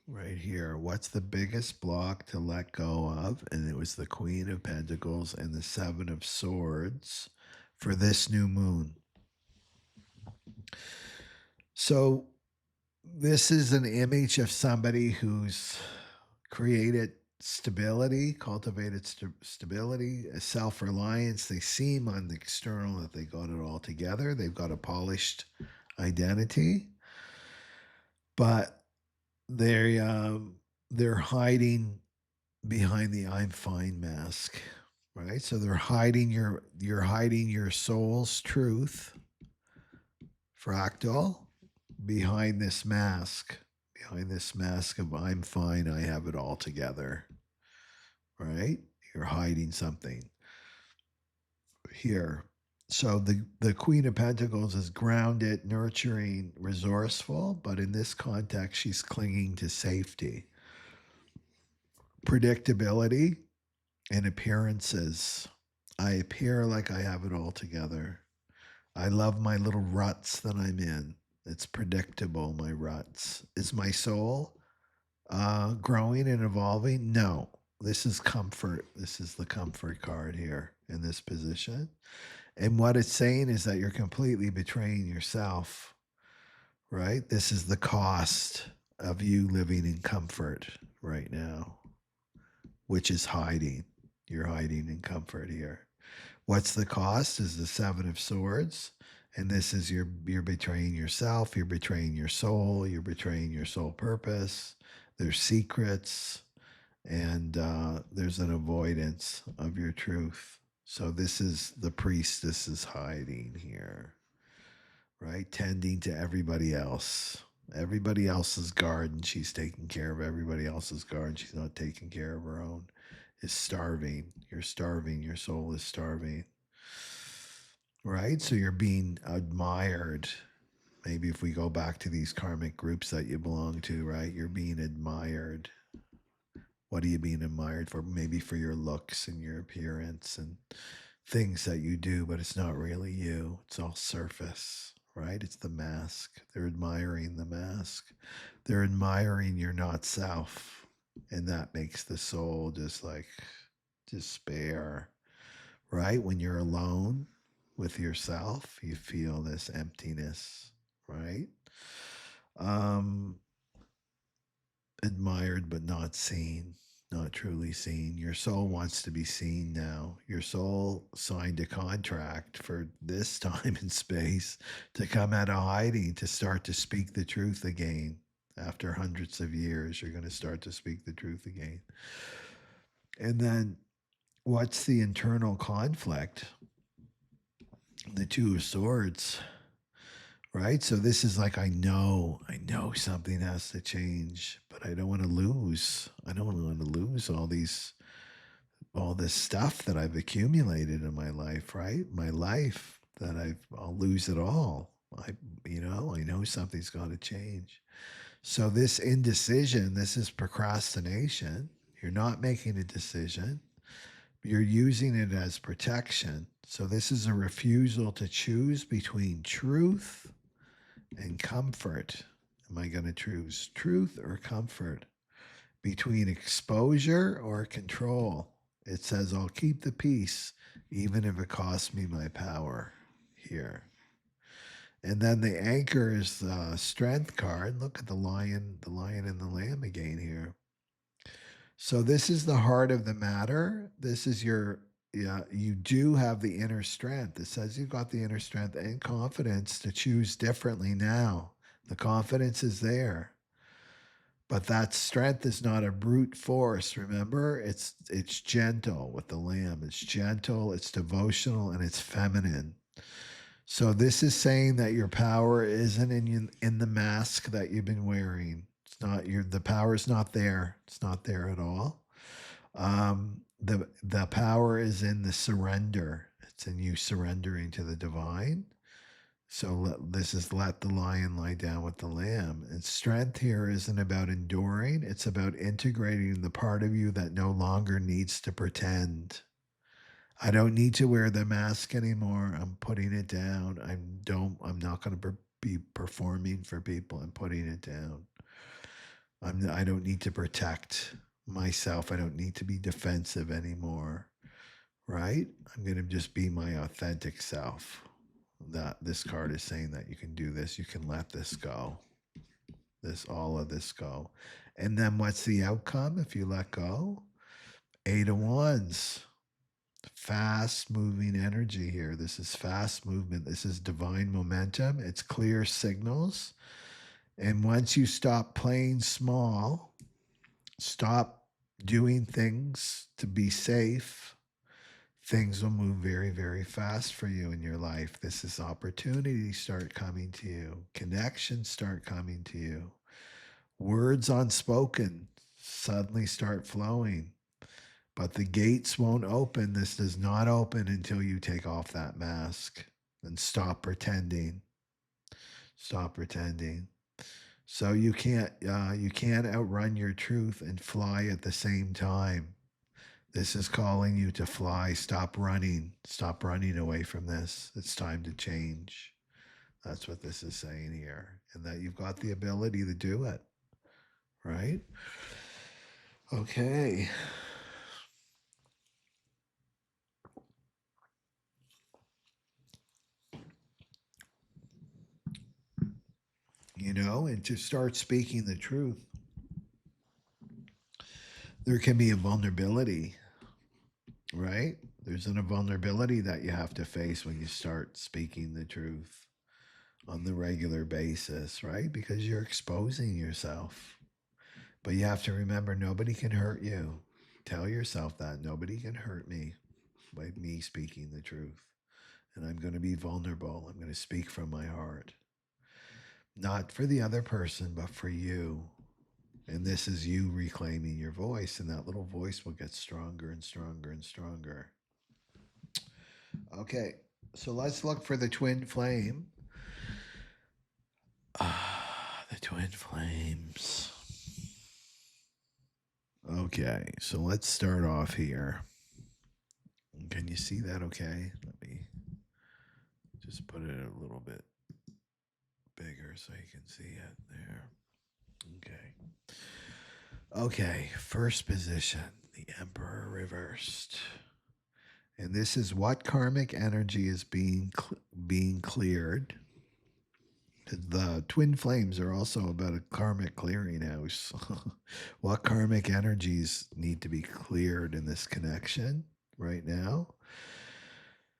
Right here. What's the biggest block to let go of? And it was the Queen of Pentacles and the Seven of Swords for this new moon. So, this is an image of somebody who's created stability, cultivated stability, self-reliance. They seem on the external that they got it all together. They've got a polished identity, but they're hiding behind the "I'm fine" mask, right? So you're hiding your soul's truth, fractal, behind this mask. Behind this mask of "I'm fine, I have it all together," right? You're hiding something here. So the Queen of Pentacles is grounded, nurturing, resourceful, but in this context, she's clinging to safety, predictability, and appearances. I appear like I have it all together. I love my little ruts that I'm in. It's predictable, my ruts. Is my soul growing and evolving? No. This is comfort. This is the comfort card here in this position. And what it's saying is that you're completely betraying yourself, right? This is the cost of you living in comfort right now, which is hiding. You're hiding in comfort here. What's the cost is the Seven of Swords. And this is you're betraying yourself, you're betraying your soul, you're betraying your soul purpose. There's secrets, and there's an avoidance of your truth. So this is the priestess is hiding here. right? Tending to everybody else. Everybody else's garden, she's taking care of everybody else's garden. She's not taking care of her own. Is starving. You're starving. Your soul is starving. Right? So you're being admired. Maybe if we go back to these karmic groups that you belong to, right? You're being admired. What are you being admired for? Maybe for your looks and your appearance and things that you do, but it's not really you. It's all surface, right? It's the mask. They're admiring the mask. They're admiring your not self. And that makes the soul just like despair, right? When you're alone with yourself, you feel this emptiness, right? Um, Admired but not seen, not truly seen. Your soul wants to be seen now. Your soul signed a contract for this time and space to come out of hiding, to start to speak the truth again. After hundreds of years, you're going to start to speak the truth again. And then what's the internal conflict? The Two of Swords, right? So this is like, I know something has to change, but I don't want to lose. I don't want to lose all this stuff that I've accumulated in my life, right? My life I'll lose it all. I know something's got to change. So this indecision, this is procrastination. You're not making a decision. You're using it as protection. So this is a refusal to choose between truth and comfort. Am I going to choose truth or comfort? Between exposure or control? It says, I'll keep the peace, even if it costs me my power here. And then the anchor is the strength card. Look at the lion and the lamb again here. So this is the heart of the matter. This is you do have the inner strength. It says you've got the inner strength and confidence to choose differently now. The confidence is there. But that strength is not a brute force, remember? It's gentle with the lamb. It's gentle, it's devotional, and it's feminine. So this is saying that your power isn't in the mask that you've been wearing. It's not the power is not there. It's not there at all. The power is in the surrender. It's in you surrendering to the divine. So this is let the lion lie down with the lamb. And strength here isn't about enduring. It's about integrating the part of you that no longer needs to pretend. I don't need to wear the mask anymore. I'm putting it down. I'm not going to be performing for people. I'm putting it down. I don't need to protect myself. I don't need to be defensive anymore. Right? I'm going to just be my authentic self. That this card is saying that you can do this. You can let this go. All of this go. And then what's the outcome if you let go? 8 of Wands. Fast moving energy here. This is fast movement. This is divine momentum. It's clear signals. And once you stop playing small, stop doing things to be safe, things will move very, very fast for you in your life. This is opportunities start coming to you. Connections start coming to you. Words unspoken suddenly start flowing. But the gates won't open. This does not open until you take off that mask and stop pretending. Stop pretending. So you can't outrun your truth and fly at the same time. This is calling you to fly. Stop running. Stop running away from this. It's time to change. That's what this is saying here. And that you've got the ability to do it. Right? Okay. And to start speaking the truth. There can be a vulnerability, right? There's a vulnerability that you have to face when you start speaking the truth on the regular basis, right? Because you're exposing yourself. But you have to remember nobody can hurt you. Tell yourself that nobody can hurt me by me speaking the truth. And I'm going to be vulnerable. I'm going to speak from my heart. Not for the other person, but for you. And this is you reclaiming your voice, and that little voice will get stronger and stronger and stronger. Okay, so let's look for the twin flame. The twin flames. Okay, so let's start off here. Can you see that okay? Let me just put it a little bit bigger so you can see it there. Okay. Okay, first position, the Emperor reversed. And this is what karmic energy is being cleared. The twin flames are also about a karmic clearinghouse. What karmic energies need to be cleared in this connection right now?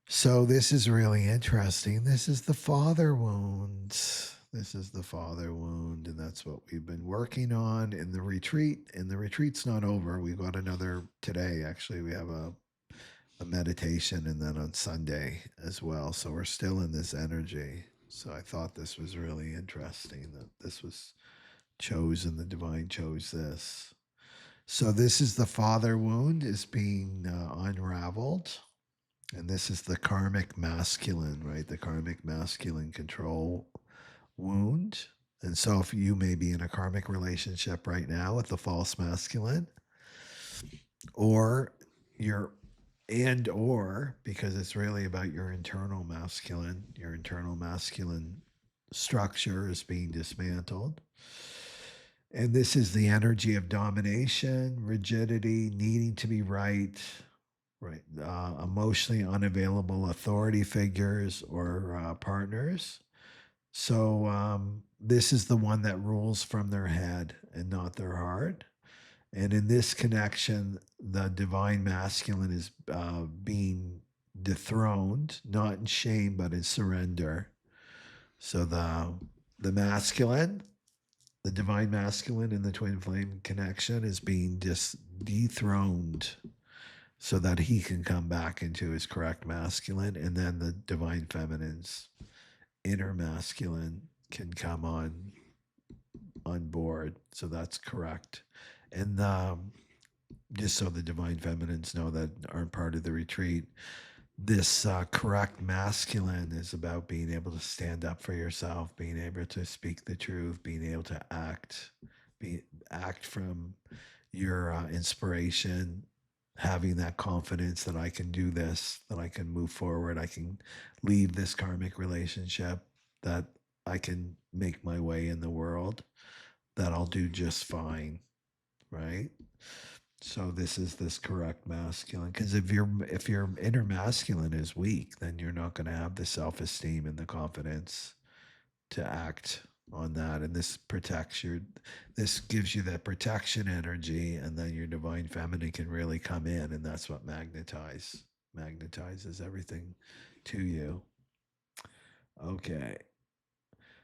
So this is really interesting. This is the father wound. This is the father wound, and that's what we've been working on in the retreat. And the retreat's not over. We've got another today. Actually, we have a meditation, and then on Sunday as well. So we're still in this energy. So I thought this was really interesting that this was chosen. The divine chose this. So this is the father wound is being unraveled. And this is the karmic masculine, right? The karmic masculine control wound. And so if you may be in a karmic relationship right now with the false masculine, or you're or because it's really about your internal masculine structure is being dismantled. And this is the energy of domination, rigidity, needing to be right, emotionally unavailable authority figures or partners. So this is the one that rules from their head and not their heart. And in this connection, the divine masculine is being dethroned, not in shame, but in surrender. So the masculine, the divine masculine in the twin flame connection is being just dethroned so that he can come back into his correct masculine. And then the divine feminine's inner masculine can come on board. So that's correct. And just so the divine feminines know that aren't part of the retreat, this correct masculine is about being able to stand up for yourself, being able to speak the truth, being able to act from your inspiration, having that confidence that I can do this, that I can move forward, I can leave this karmic relationship, that I can make my way in the world, that I'll do just fine, right? So this is this correct masculine, because if your inner masculine is weak, then you're not going to have the self-esteem and the confidence to act on that. And this gives you that protection energy, and then your divine feminine can really come in, and that's what magnetizes everything to you. Okay.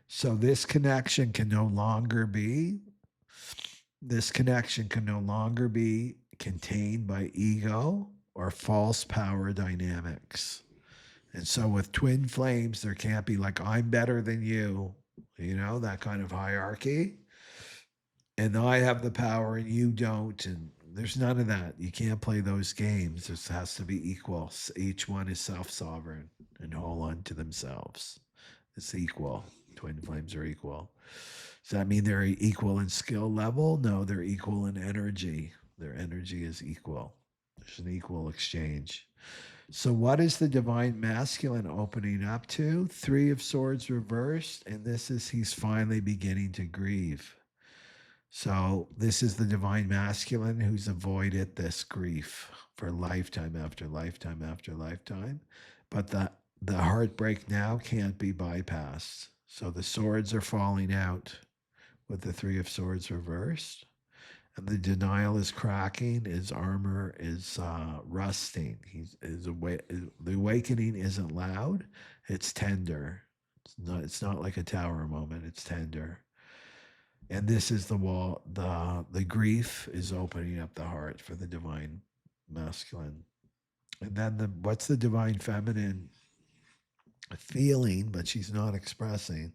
So this connection can no longer be contained by ego or false power dynamics. And so with twin flames, there can't be like, I'm better than you, that kind of hierarchy. And I have the power and you don't. And there's none of that. You can't play those games. This has to be equal. Each one is self-sovereign and whole unto themselves. It's equal. Twin flames are equal. Does that mean they're equal in skill level? No, they're equal in energy. Their energy is equal. There's an equal exchange. So what is the divine masculine opening up to? 3 of Swords reversed, and this is he's finally beginning to grieve. So this is the divine masculine who's avoided this grief for lifetime after lifetime after lifetime. But the heartbreak now can't be bypassed. So the swords are falling out with the 3 of Swords reversed. And the denial is cracking. His armor is rusting. The awakening isn't loud. It's tender. It's not like a tower moment. It's tender. And this is the wall. The grief is opening up the heart for the divine masculine. And then what's the divine feminine feeling, but she's not expressing.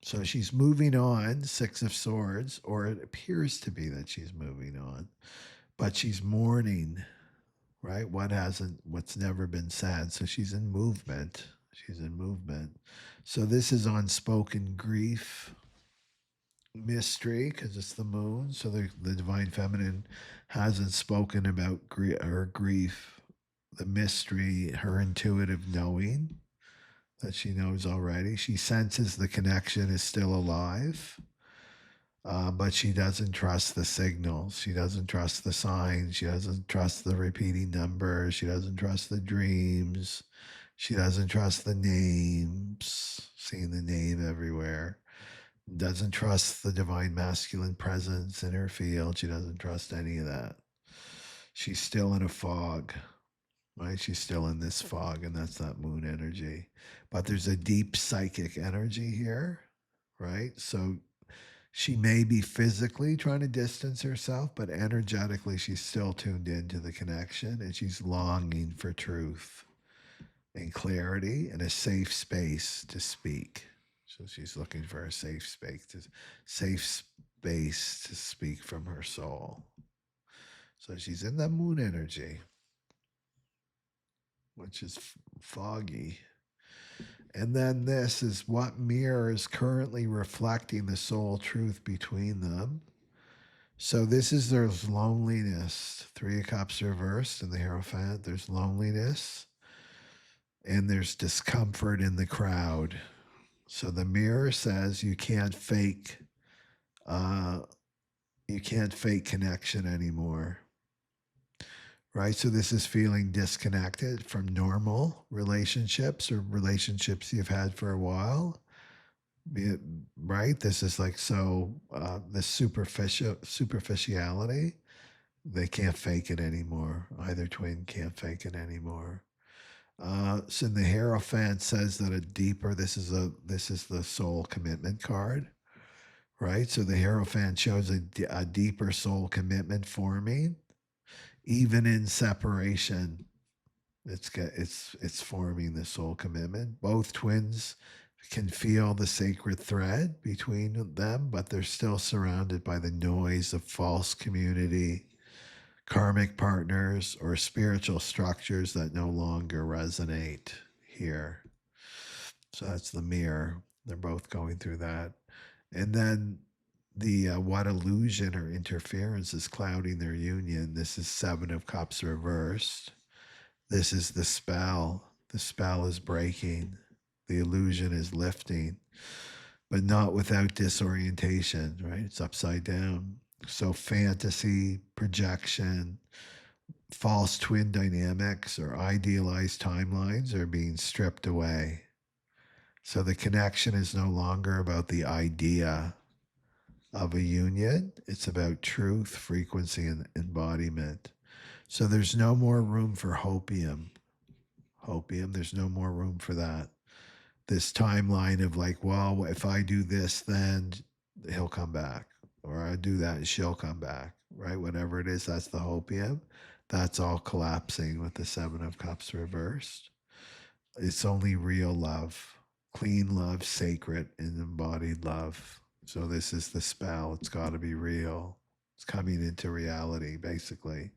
So she's moving on, Six of Swords, or it appears to be that she's moving on, but she's mourning, right? What's never been said. So she's in movement. She's in movement. So this is unspoken grief, mystery, because it's the moon. So the divine feminine hasn't spoken about her grief, the mystery, her intuitive knowing that she knows already. She senses the connection is still alive, but she doesn't trust the signals. She doesn't trust the signs. She doesn't trust the repeating numbers. She doesn't trust the dreams. She doesn't trust the names, seeing the name everywhere. Doesn't trust the divine masculine presence in her field. She doesn't trust any of that. She's still in a fog, right? She's still in this fog, and that's that moon energy. But there's a deep psychic energy here, right? So she may be physically trying to distance herself, but energetically, she's still tuned into the connection, and she's longing for truth and clarity and a safe space to speak. So she's looking for a safe space to speak from her soul. So she's in that moon energy, which is foggy. And then this is what mirror is currently reflecting the soul truth between them. So this is there's loneliness. Three of Cups reversed in the Hierophant. There's loneliness and there's discomfort in the crowd. So the mirror says you can't fake connection anymore. Right? So this is feeling disconnected from normal relationships or relationships you've had for a while. Right? This is like this superficiality. They can't fake it anymore. Either twin can't fake it anymore. So the Hierophant says that this is the soul commitment card, right? So the Hierophant shows a deeper soul commitment forming, even in separation. It's forming the soul commitment. Both twins can feel the sacred thread between them, but they're still surrounded by the noise of false community, karmic partners, or spiritual structures that no longer resonate here. So that's the mirror. They're both going through that. And then the what illusion or interference is clouding their union. This is Seven of Cups reversed. This is the spell. The spell is breaking. The illusion is lifting, but not without disorientation, right? It's upside down. So fantasy, projection, false twin dynamics, or idealized timelines are being stripped away. So the connection is no longer about the idea of a union. It's about truth, frequency, and embodiment. So there's no more room for hopium. There's no more room for that. This timeline of like, well, if I do this, then he'll come back. Or I do that and she'll come back, right? Whatever it is, that's the hopium. That's all collapsing with the Seven of Cups reversed. It's only real love, clean love, sacred and embodied love. So this is the spell. It's got to be real. It's coming into reality, basically,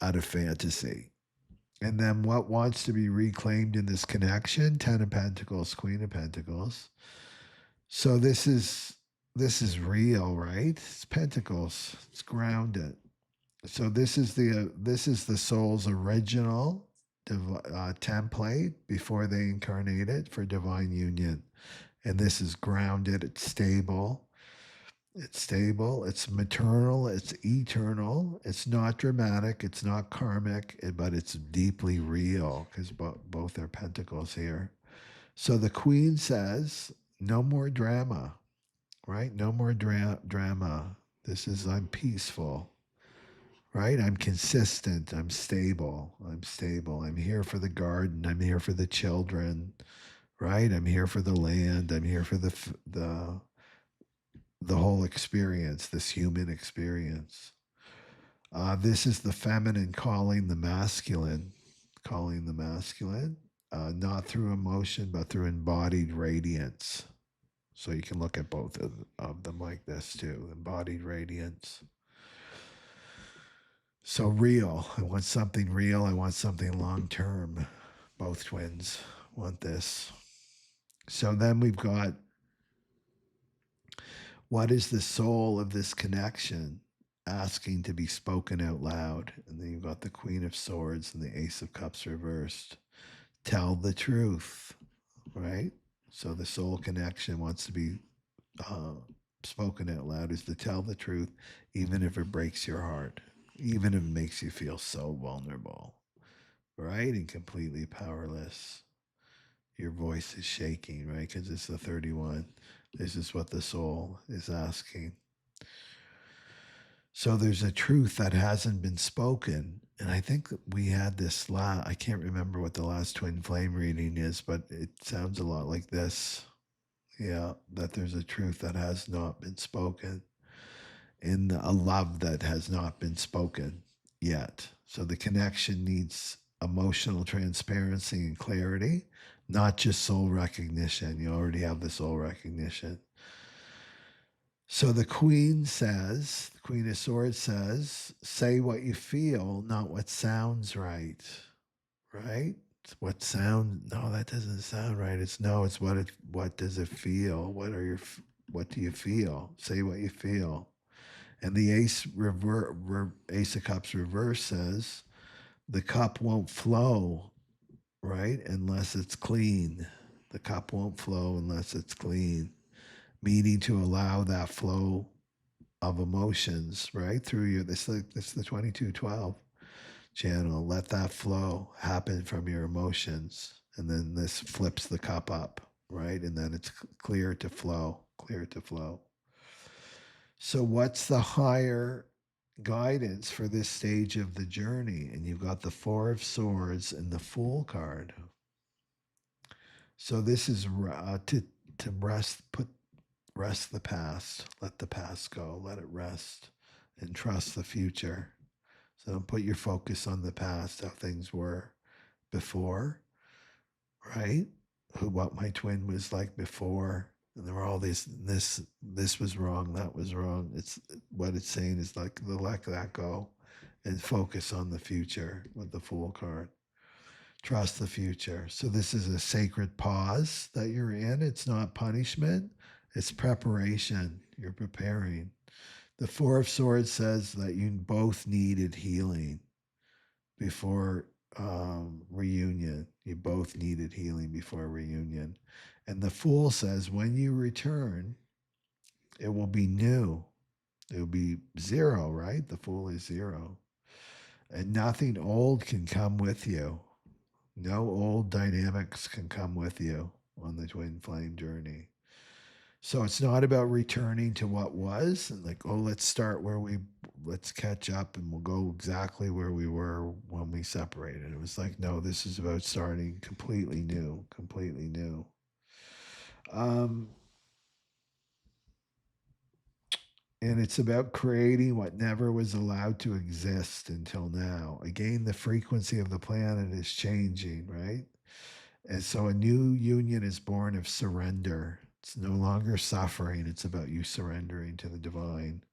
out of fantasy. And then what wants to be reclaimed in this connection? Ten of Pentacles, Queen of Pentacles. So this is real, right? It's Pentacles. It's grounded. So this is the soul's original template before they incarnated for divine union. And this is grounded. It's stable. It's maternal, it's eternal, it's not dramatic, it's not karmic, but it's deeply real because both are pentacles here. So the queen says, no more drama, right? No more drama. I'm peaceful, right? I'm consistent, I'm stable. I'm here for the garden, I'm here for the children, right? I'm here for the land, I'm here for the whole experience, this human experience. This is the feminine calling the masculine, not through emotion, but through embodied radiance. So you can look at both of them like this too, embodied radiance. So real, I want something real, I want something long-term. Both twins want this. So then we've got, what is the soul of this connection asking to be spoken out loud? And then you've got the Queen of Swords and the Ace of Cups reversed. Tell the truth, right? So the soul connection wants to be spoken out loud, is to tell the truth, even if it breaks your heart, even if it makes you feel so vulnerable, right? And completely powerless. Your voice is shaking, right? Because it's the 31. This is what the soul is asking. So there's a truth that hasn't been spoken. And I think we had this I can't remember what the last twin flame reading is, but it sounds a lot like this. Yeah, that there's a truth that has not been spoken, in a love that has not been spoken yet. So the connection needs emotional transparency and clarity, not just soul recognition. You already have the soul recognition. So the Queen of Swords says, say what you feel, not what sounds right. Right? What sound? No, that doesn't sound right. It's what does it feel? What do you feel? Say what you feel. And the Ace of Cups reverse says, the cup won't flow, right? Unless it's clean. The cup won't flow unless it's clean. Meaning to allow that flow of emotions, right? Through your, this is the 2212 channel. Let that flow happen from your emotions. And then this flips the cup up, right? And then it's clear to flow. So what's the higher guidance for this stage of the journey? And you've got the Four of Swords and the Fool card. So this is to rest the past, let the past go, let it rest, and trust the future. So don't put your focus on the past, how things were before, right? What my twin was like before, and there were all this was wrong, that was wrong. It's what it's saying is like, let that go and focus on the future with the Fool card. Trust the future. So this is a sacred pause that you're in. It's not punishment, it's preparation. You're preparing. The Four of Swords says that you both needed healing before reunion. You both needed healing before reunion. And the Fool says, when you return, it will be new. It will be zero, right? The Fool is zero. And nothing old can come with you. No old dynamics can come with you on the twin flame journey. So it's not about returning to what was and like, oh, let's catch up and we'll go exactly where we were when we separated. It was like, no, this is about starting completely new. And it's about creating what never was allowed to exist until now. Again, the frequency of the planet is changing, right? And so a new union is born of surrender. It's no longer suffering. It's about you surrendering to the divine.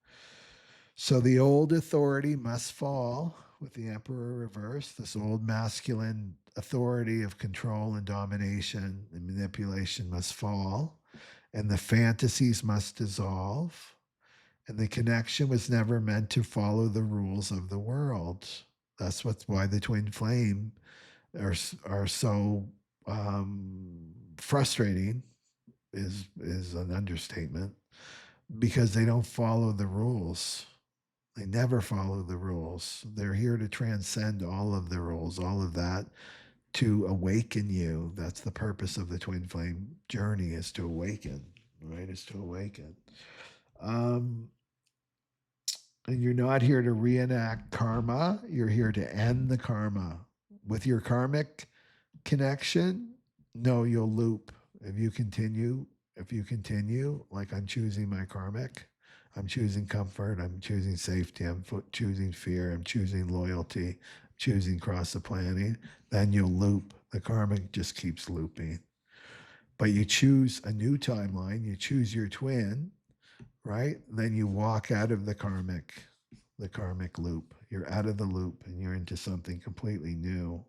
So the old authority must fall with the Emperor reversed. This old masculine authority of control and domination and manipulation must fall. And the fantasies must dissolve. And the connection was never meant to follow the rules of the world. That's why the twin flame are so frustrating is an understatement, because they don't follow the rules. They never follow the rules. They're here to transcend all of the rules, all of that, to awaken you. That's the purpose of the twin flame journey, is to awaken, right? Is to awaken. And you're not here to reenact karma. You're here to end the karma. With your karmic connection, no, you'll loop. If you continue, like I'm choosing my karmic, I'm choosing comfort, I'm choosing safety, I'm choosing fear, I'm choosing loyalty, I'm choosing cross the planning, then you'll loop. The karmic just keeps looping. But you choose a new timeline, you choose your twin, right? Then you walk out of the karmic loop. You're out of the loop and you're into something completely new.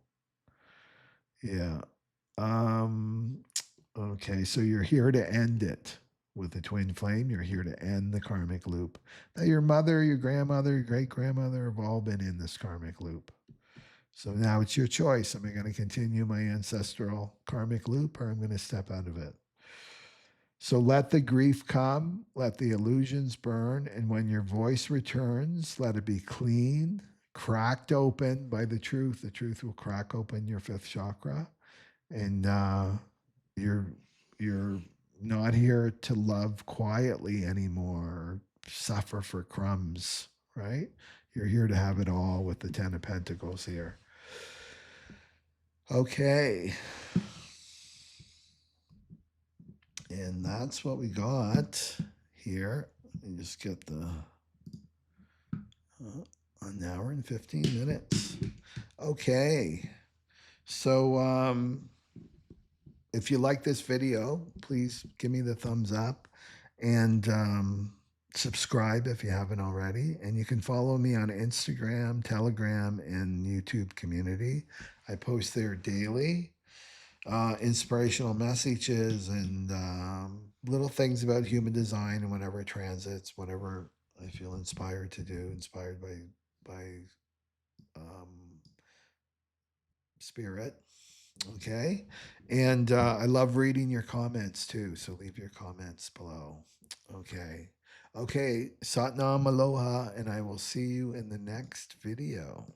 Yeah. Um, okay, so you're here to end it with the twin flame. You're here to end the karmic loop. Now, your mother, your grandmother, your great grandmother have all been in this karmic loop. So now it's your choice. Am I going to continue my ancestral karmic loop or I'm going to step out of it? So let the grief come, let the illusions burn, and when your voice returns, let it be clean, cracked open by the truth. The truth will crack open your fifth chakra, and you're you're not here to love quietly anymore, or suffer for crumbs, right? You're here to have it all with the Ten of Pentacles here. Okay. And that's what we got here. Let me just get the an hour and 15 minutes. Okay. So if you like this video, please give me the thumbs up and subscribe if you haven't already. And you can follow me on Instagram, Telegram, and YouTube community. I post there daily. Inspirational messages and little things about human design and whatever transits, whatever I feel inspired to do, inspired by spirit. Okay, and I love reading your comments too. So leave your comments below. Okay, okay. Satnam Aloha, and I will see you in the next video.